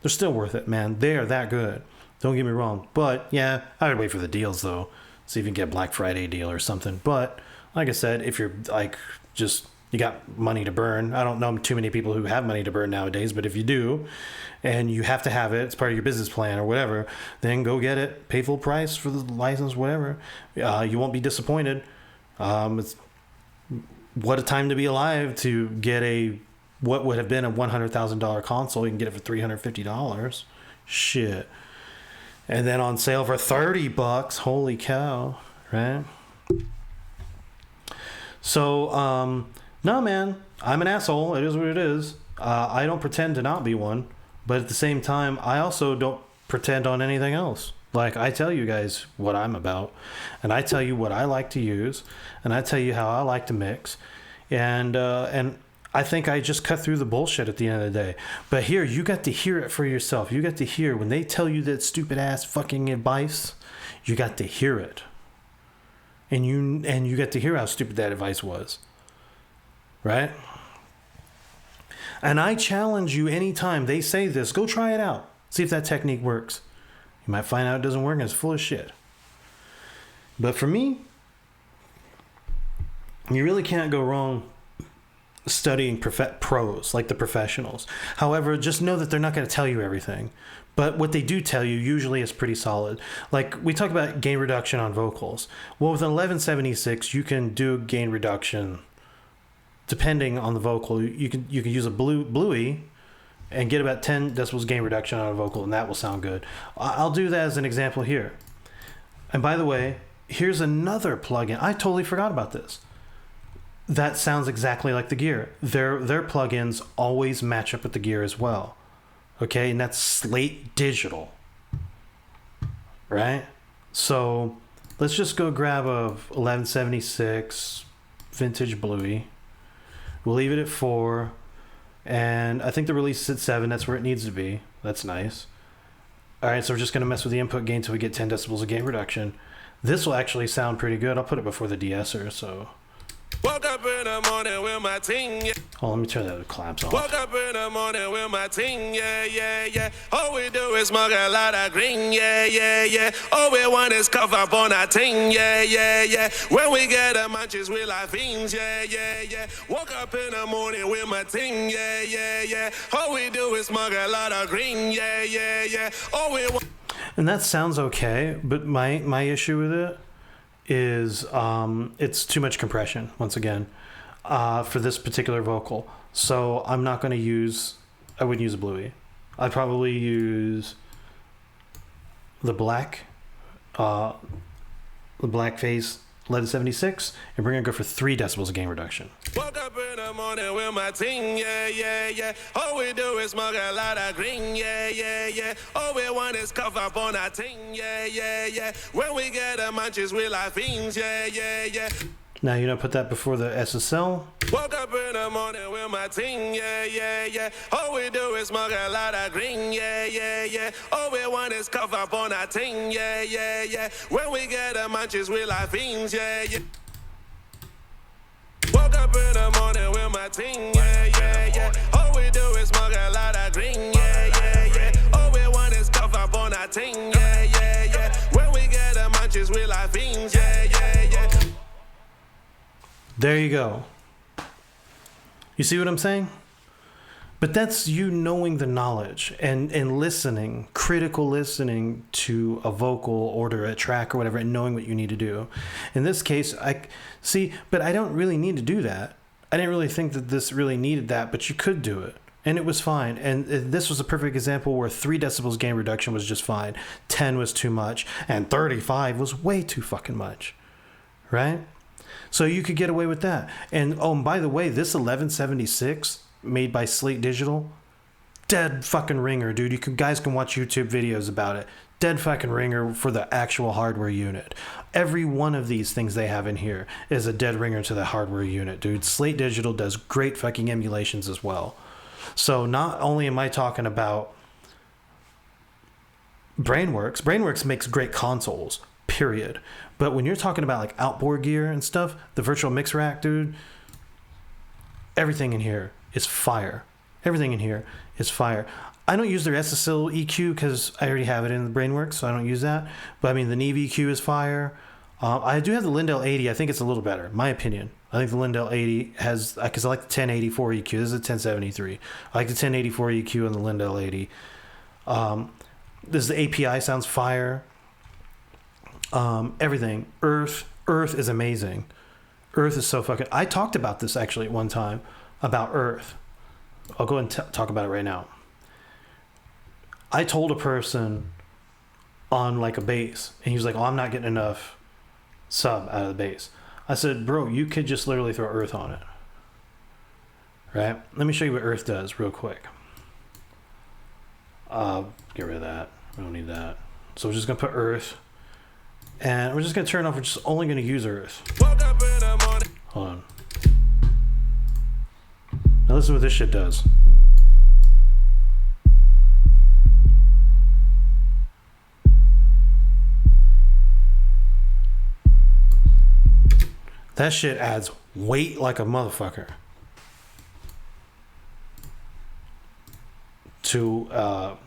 They're still worth it, man. They are that good. Don't get me wrong. But, yeah, I would wait for the deals, though. See if you can get a Black Friday deal or something. But, like I said, if you're, like, just... you got money to burn. I don't know too many people who have money to burn nowadays, but if you do, and you have to have it, it's part of your business plan or whatever, then go get it. Pay full price for the license, whatever. You won't be disappointed. It's what a time to be alive to get what would have been a $100,000 console. You can get it for $350. Shit. And then on sale for $30. Holy cow, right? So, no, man, I'm an asshole. It is what it is. I don't pretend to not be one. But at the same time, I also don't pretend on anything else. Like, I tell you guys what I'm about. And I tell you what I like to use. And I tell you how I like to mix. And I think I just cut through the bullshit at the end of the day. But here, you got to hear it for yourself. You got to hear when they tell you that stupid-ass fucking advice, you got to hear it. And you get to hear how stupid that advice was. Right? And I challenge you anytime they say this, go try it out. See if that technique works. You might find out it doesn't work and it's full of shit. But for me, you really can't go wrong studying pros, like the professionals. However, just know that they're not going to tell you everything. But what they do tell you usually is pretty solid. Like, we talk about gain reduction on vocals. Well, with an 1176, you can do gain reduction depending on the vocal. You can use a bluey and get about 10 decibels gain reduction on a vocal, and that will sound good. I'll do that as an example here. And by the way, here's another plugin. I totally forgot about this. That sounds exactly like the gear. Their plugins always match up with the gear as well. Okay, and that's Slate Digital. Right? So let's just go grab a 1176 vintage bluey. We'll leave it at 4. And I think the release is at 7. That's where it needs to be. That's nice. Alright, so we're just going to mess with the input gain until we get 10 decibels of gain reduction. This will actually sound pretty good. I'll put it before the de-esser, so... Woke up in the morning with my ting, yeah. Oh, let me turn that claps off. Woke up in the morning with my ting, yeah, yeah, yeah. All we do is smoke a lot of green, yeah, yeah, yeah. All we want is cough up on our ting, yeah, yeah, yeah. When we get the munchies, we like fiends, yeah, yeah, yeah. Woke up in the morning with my ting, yeah, yeah, yeah. All we do is smoke a lot of green, yeah, yeah, yeah. All we want. And that sounds okay, but my issue with it is it's too much compression, once again, for this particular vocal. So I wouldn't use a Bluey. I'd probably use the black phase leaded 76, and we're gonna go for 3 decibels of gain reduction. Woke up in the morning with my ting, yeah, yeah, yeah. All we do is smoke a lot of green, yeah, yeah, yeah. All we want is cough up on our ting, yeah, yeah, yeah. When we get the munchies, we like fiends, yeah, yeah, yeah. Now, put that before the SSL. Woke up in the morning with my ting, yeah, yeah, yeah. All we do is smoke a lot of green, yeah, yeah, yeah. All we want is cough up on our ting, yeah, yeah, yeah. When we get the munchies, we like fiends, yeah, yeah. Woke up in the morning with my ting, yeah, yeah, yeah. All we do is smoke a lot of green, yeah, yeah, yeah. All we want is cough up on our ting, yeah, yeah, yeah. When we get the munchies, we like fiends, yeah, yeah, yeah. There you go. You see what I'm saying? But that's you knowing the knowledge and listening, critical listening to a vocal or to a track or whatever, and knowing what you need to do. In this case, but I don't really need to do that. I didn't really think that this really needed that, but you could do it. And it was fine. And this was a perfect example where 3 decibels gain reduction was just fine. 10 was too much. And 35 was way too fucking much. Right? So you could get away with that. And by the way, this 1176 made by Slate Digital, dead fucking ringer, dude. Guys can watch YouTube videos about it. Dead fucking ringer for the actual hardware unit. Every one of these things they have in here is a dead ringer to the hardware unit, dude. Slate Digital does great fucking emulations as well. So not only am I talking about Brainworx makes great consoles, period. But when you're talking about like outboard gear and stuff, the virtual mix rack, dude, everything in here is fire. Everything in here is fire. I don't use their SSL EQ because I already have it in the Brainworx, so I don't use that. But I mean, the Neve EQ is fire. I do have the Lindell 80. I think it's a little better, my opinion. I think the Lindell 80 has, because I like the 1084 EQ. This is a 1073. I like the 1084 EQ on the Lindell 80. This is the API sounds fire. Everything. Earth is amazing. Earth is so fucking... I talked about this actually at one time, about Earth. I'll go and talk about it right now. I told a person on like a bass, and he was like, I'm not getting enough sub out of the bass. I said, bro, you could just literally throw Earth on it. Right? Let me show you what Earth does real quick. Get rid of that. We don't need that. So we're just going to put Earth. And we're just going to turn off. We're just only going to use Earth. Hold on. Now listen to what this shit does. That shit adds weight like a motherfucker to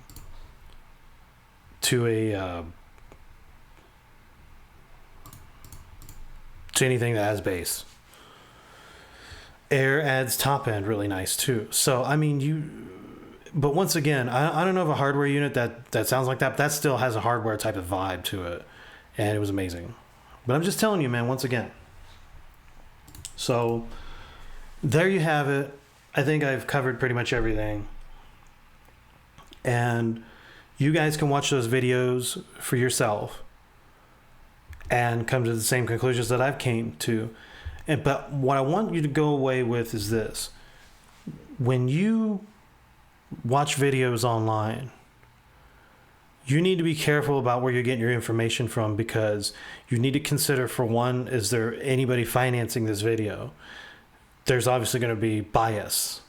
anything that has bass. Air adds top end really nice too. So I mean, but once again, I don't know of a hardware unit that sounds like that, but that still has a hardware type of vibe to it, and it was amazing. But I'm just telling you, man, once again. So there you have it. I think I've covered pretty much everything. And you guys can watch those videos for yourself and come to the same conclusions that I've came to. But what I want you to go away with is this. When you watch videos online, you need to be careful about where you're getting your information from, because you need to consider, for one, is there anybody financing this video? There's obviously going to be bias.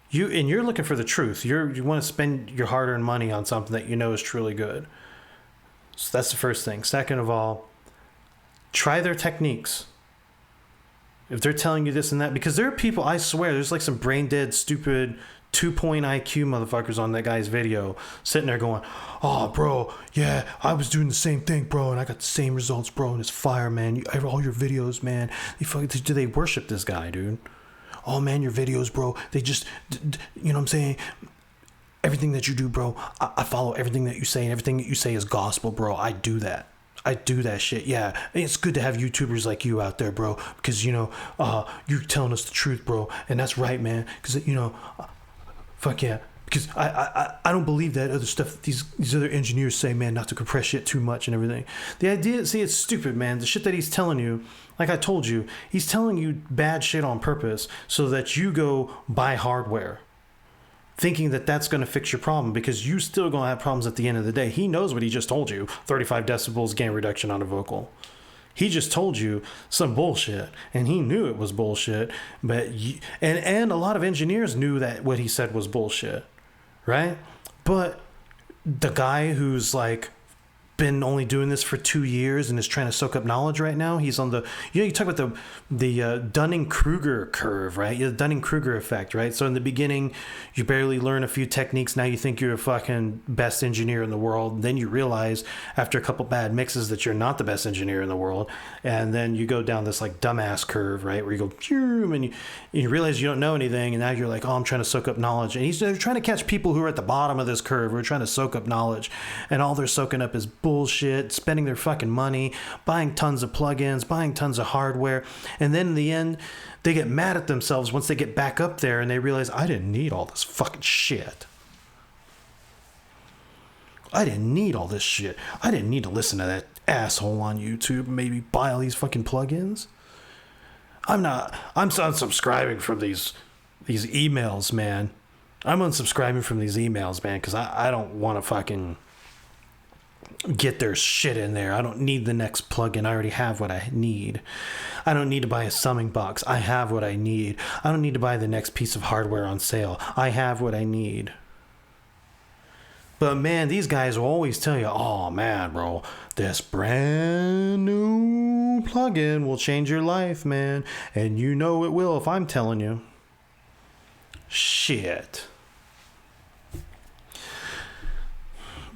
You're looking for the truth. You want to spend your hard-earned money on something that you know is truly good. So that's the first thing. Second of all, try their techniques. if they're telling you this and that, because there are people, I swear, there's like some brain dead, stupid 2-point IQ motherfuckers on that guy's video sitting there going, oh, bro, yeah, I was doing the same thing, bro, and I got the same results, bro, and it's fire, man. All your videos, man, do they worship this guy, dude? Oh, man, your videos, bro, they just, you know what I'm saying? Everything that you do, bro, I follow everything that you say, and everything that you say is gospel, bro. I do that. I do that shit, yeah. It's good to have YouTubers like you out there, bro, because, you know, you're telling us the truth, bro, and that's right, man, because, you know, fuck yeah. Because I don't believe that other stuff these other engineers say, man, not to compress shit too much and everything. The idea, see, it's stupid, man. The shit that he's telling you, like I told you, he's telling you bad shit on purpose so that you go buy hardware, thinking that that's going to fix your problem, because you still going to have problems at the end of the day. He knows what he just told you, 35 decibels gain reduction on a vocal. He just told you some bullshit, and he knew it was bullshit. But and a lot of engineers knew that what he said was bullshit, right? But the guy who's like been only doing this for 2 years and is trying to soak up knowledge right now, he's on the, you know, you talk about the Dunning-Kruger curve, right? The Dunning-Kruger effect, right? So in the beginning, you barely learn a few techniques. Now you think you're a fucking best engineer in the world. Then you realize after a couple bad mixes that you're not the best engineer in the world. And then you go down this like dumbass curve, right? Where you go, and you realize you don't know anything. And now you're like, oh, I'm trying to soak up knowledge. And they're trying to catch people who are at the bottom of this curve who are trying to soak up knowledge. And all they're soaking up is bullshit, spending their fucking money, buying tons of plugins, buying tons of hardware. And then in the end, they get mad at themselves once they get back up there and they realize, I didn't need all this fucking shit. I didn't need all this shit. I didn't need to listen to that asshole on YouTube and maybe buy all these fucking plugins. I'm unsubscribing from these emails, man. I'm unsubscribing from these emails, man, because I don't want to fucking get their shit in there. I don't need the next plugin. I already have what I need. I don't need to buy a summing box. I have what I need. I don't need to buy the next piece of hardware on sale. I have what I need. But man, these guys will always tell you, oh man, bro, this brand new plugin will change your life, man. And you know it will if I'm telling you. Shit.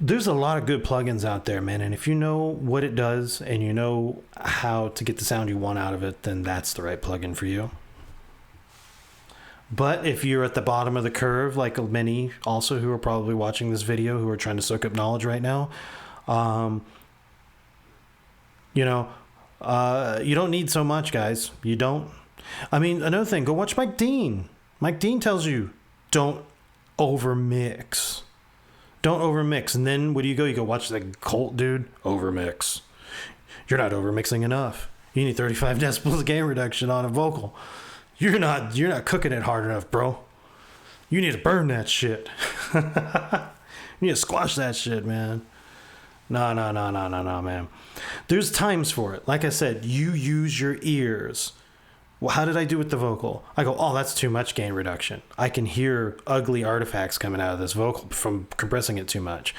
There's a lot of good plugins out there, man, and if you know what it does and you know how to get the sound you want out of it, then that's the right plugin for you. But if you're at the bottom of the curve, like many also who are probably watching this video who are trying to soak up knowledge right now, you don't need so much, guys. You don't. I mean, another thing, go watch Mike Dean. Mike Dean tells you, don't overmix. Don't overmix. And then what do? You go watch the Colt dude overmix. You're not overmixing enough. You need 35 decibels gain reduction on a vocal. You're not cooking it hard enough, bro. You need to burn that shit. You need to squash that shit, man. No, man. There's times for it. Like I said, you use your ears. Well, how did I do with the vocal? I go, oh, that's too much gain reduction. I can hear ugly artifacts coming out of this vocal from compressing it too much.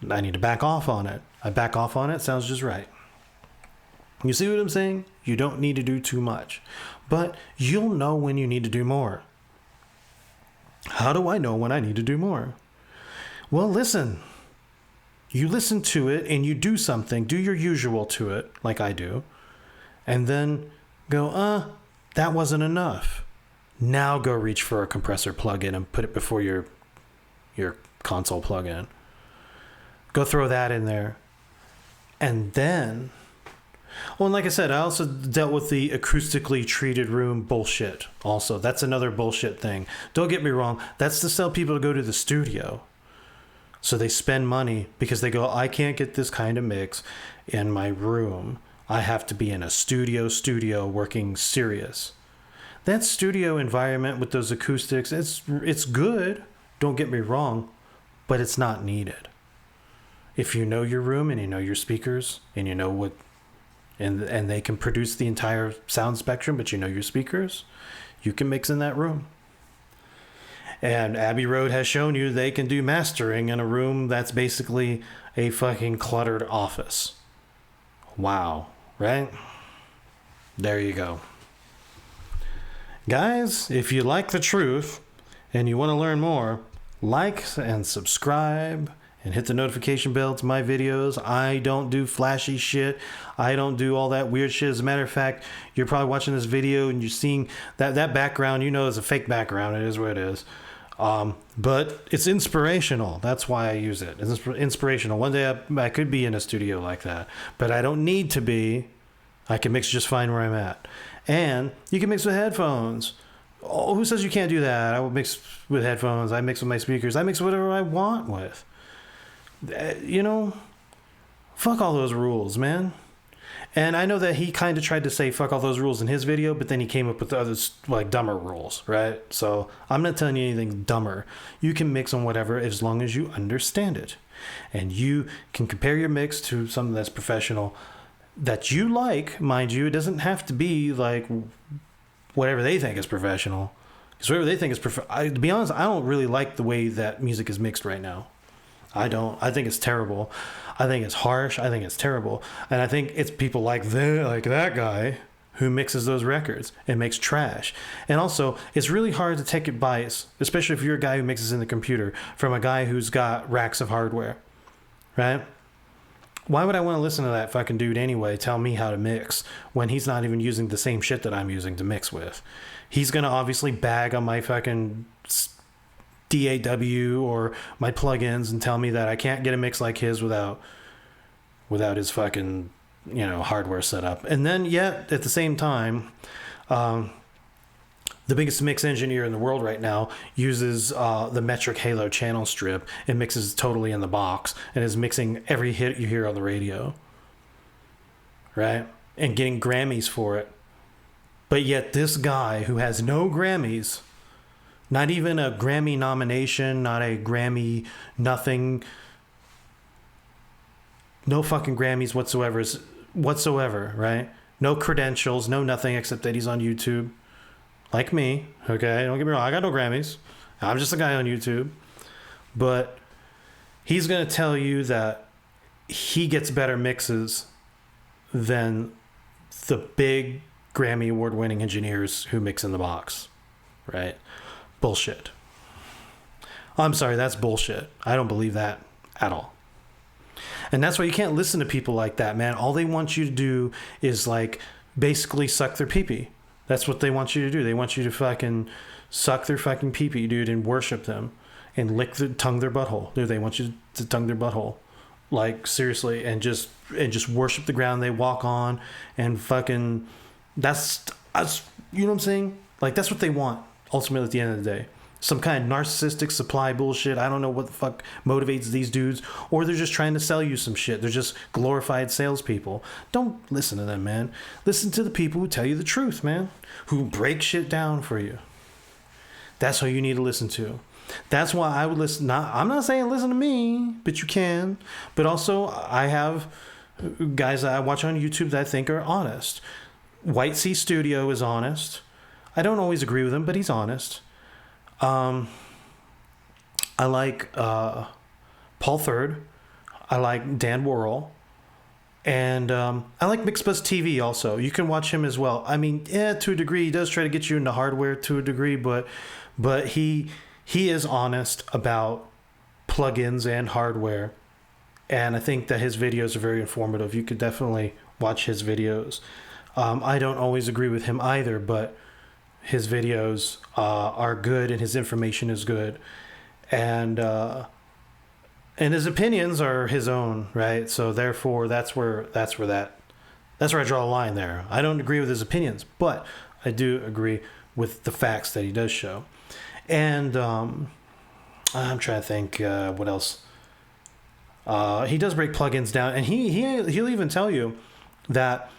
I need to back off on it. I back off on it. Sounds just right. You see what I'm saying? You don't need to do too much. But you'll know when you need to do more. How do I know when I need to do more? Well, listen. You listen to it and you do something. Do your usual to it, like I do. And then go, that wasn't enough. Now go reach for a compressor plugin and put it before your console plugin. Go throw that in there. And then, well, and like I said, I also dealt with the acoustically treated room bullshit also. That's another bullshit thing. Don't get me wrong. That's to sell people to go to the studio. So they spend money because they go, I can't get this kind of mix in my room. I have to be in a studio working serious. That studio environment with those acoustics, it's good. Don't get me wrong, but it's not needed. If you know your room and you know your speakers and you know what, and they can produce the entire sound spectrum, but you know your speakers, you can mix in that room. And Abbey Road has shown you they can do mastering in a room that's basically a fucking cluttered office. Wow. Right? There you go. Guys, if you like the truth and you want to learn more, like and subscribe and hit the notification bell to my videos. I don't do flashy shit. I don't do all that weird shit. As a matter of fact, you're probably watching this video and you're seeing that background, you know, is a fake background. It is what it is. But it's inspirational. That's why I use it. It's inspirational. One day I could be in a studio like that, but I don't need to be. I can mix just fine where I'm at. And you can mix with headphones. Oh, who says you can't do that? I will mix with headphones. I mix with my speakers. I mix whatever I want with. You know, fuck all those rules, man. And I know that he kind of tried to say fuck all those rules in his video, but then he came up with other, like, dumber rules, right? So I'm not telling you anything dumber. You can mix on whatever as long as you understand it. And you can compare your mix to something that's professional that you like, mind you. It doesn't have to be like whatever they think is professional. Because whatever they think is to be honest, I don't really like the way that music is mixed right now. I don't. I think it's terrible. I think it's harsh. I think it's terrible. And I think it's people like that guy who mixes those records and makes trash. And also, it's really hard to take advice, especially if you're a guy who mixes in the computer, from a guy who's got racks of hardware, right? Why would I want to listen to that fucking dude anyway tell me how to mix when he's not even using the same shit that I'm using to mix with? He's going to obviously bag on my fucking DAW or my plugins and tell me that I can't get a mix like his without his fucking, you know, hardware setup. And then yet at the same time, the biggest mix engineer in the world right now uses the metric halo channel strip and mixes totally in the box and is mixing every hit you hear on the radio, right? And getting Grammys for it. But yet this guy who has no Grammys, not even a Grammy nomination, not a Grammy nothing, no fucking Grammys whatsoever, right? No credentials, no nothing except that he's on YouTube. Like me, okay? Don't get me wrong, I got no Grammys. I'm just a guy on YouTube. But he's going to tell you that he gets better mixes than the big Grammy award-winning engineers who mix in the box, right? Bullshit. I'm sorry, that's bullshit. I don't believe that at all. And that's why you can't listen to people like that, man. All they want you to do is, like, basically suck their pee-pee. That's what they want you to do. They want you to fucking suck their fucking pee-pee, dude, and worship them and tongue their butthole. Dude, they want you to tongue their butthole. Like, seriously, and just worship the ground they walk on and fucking that's you know what I'm saying? Like, that's what they want ultimately at the end of the day. Some kind of narcissistic supply bullshit. I don't know what the fuck motivates these dudes. Or they're just trying to sell you some shit. They're just glorified salespeople. Don't listen to them, man. Listen to the people who tell you the truth, man. Who break shit down for you. That's who you need to listen to. That's why I would listen. I'm not saying listen to me, but you can. But also, I have guys that I watch on YouTube that I think are honest. White Sea Studio is honest. I don't always agree with him, but he's honest. I like Paul Third. I like Dan Worrell. And I like Mixbus TV also. You can watch him as well. I mean, yeah, to a degree, he does try to get you into hardware to a degree, but he is honest about plugins and hardware. And I think that his videos are very informative. You could definitely watch his videos. I don't always agree with him either, but his videos are good and his information is good. And his opinions are his own, right? So therefore, that's where I draw a line there. I don't agree with his opinions, but I do agree with the facts that he does show. And I'm trying to think what else. He does break plugins down, and he'll even tell you that,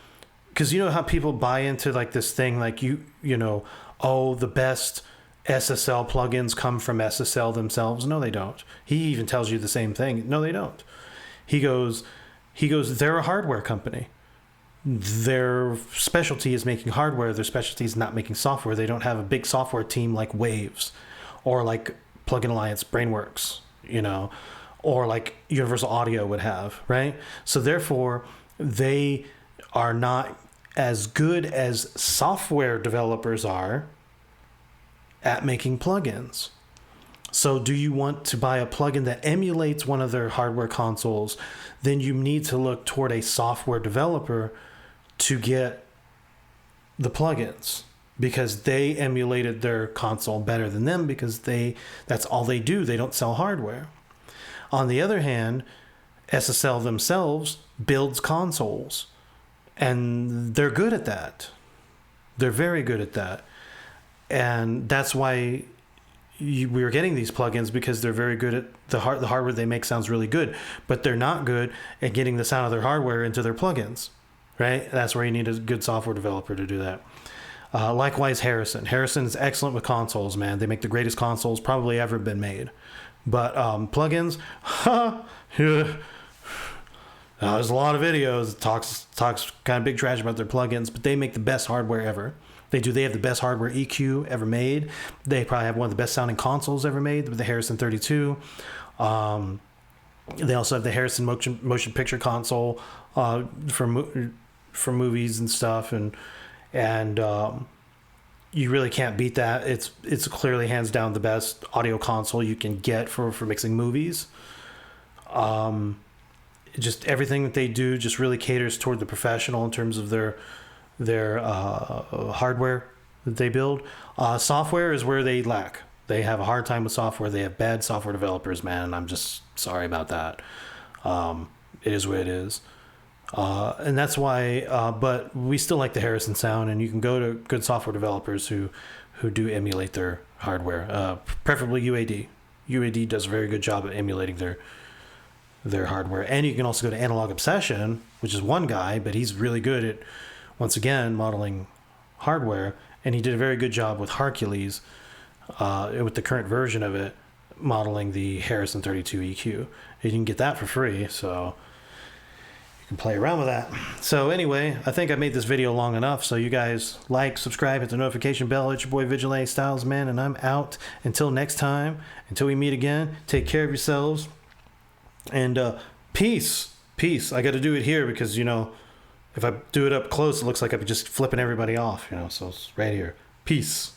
because you know how people buy into like this thing, like you know, oh, the best SSL plugins come from SSL themselves. No, they don't. He even tells you the same thing. No, they don't. He goes, they're a hardware company. Their specialty is making hardware. Their specialty is not making software. They don't have a big software team like Waves or like Plugin Alliance, Brainworx, you know, or like Universal Audio would have, right? So therefore, they are not as good as software developers are, at making plugins. So do you want to buy a plugin that emulates one of their hardware consoles? Then you need to look toward a software developer to get the plugins, because they emulated their console better than them, because that's all they do. They don't sell hardware. On the other hand, SSL themselves builds consoles, and they're good at that. They're very good at that. And that's why we were getting these plugins, because they're very good at the hardware they make sounds really good, but they're not good at getting the sound of their hardware into their plugins, right? That's where you need a good software developer to do that. Likewise, Harrison. Harrison is excellent with consoles, man. They make the greatest consoles probably ever been made. But plugins, there's a lot of videos that talks kind of big trash about their plugins, but they make the best hardware ever. They have the best hardware EQ ever made. They probably have one of the best sounding consoles ever made with the Harrison 32. They also have the Harrison motion picture console for movies and stuff, and you really can't beat that. It's clearly hands down the best audio console you can get for mixing movies. Just everything that they do just really caters toward the professional in terms of their hardware that they build. Software is where they lack. They have a hard time with software. They have bad software developers, man, and I'm just sorry about that. It is what it is. And that's why, but we still like the Harrison sound, and you can go to good software developers who do emulate their hardware, preferably UAD. UAD does a very good job at emulating their hardware. And you can also go to Analog Obsession, which is one guy, but he's really good at, once again, modeling hardware, and he did a very good job with Hercules, with the current version of it, modeling the Harrison 32 EQ. You can get that for free, so you can play around with that. So anyway, I think I made this video long enough, so you guys like, subscribe, hit the notification bell. It's your boy Vigilante Styles, man, and I'm out. Until next time, until we meet again, take care of yourselves, and peace. I got to do it here because, if I do it up close, it looks like I'm just flipping everybody off, so it's right here. Peace.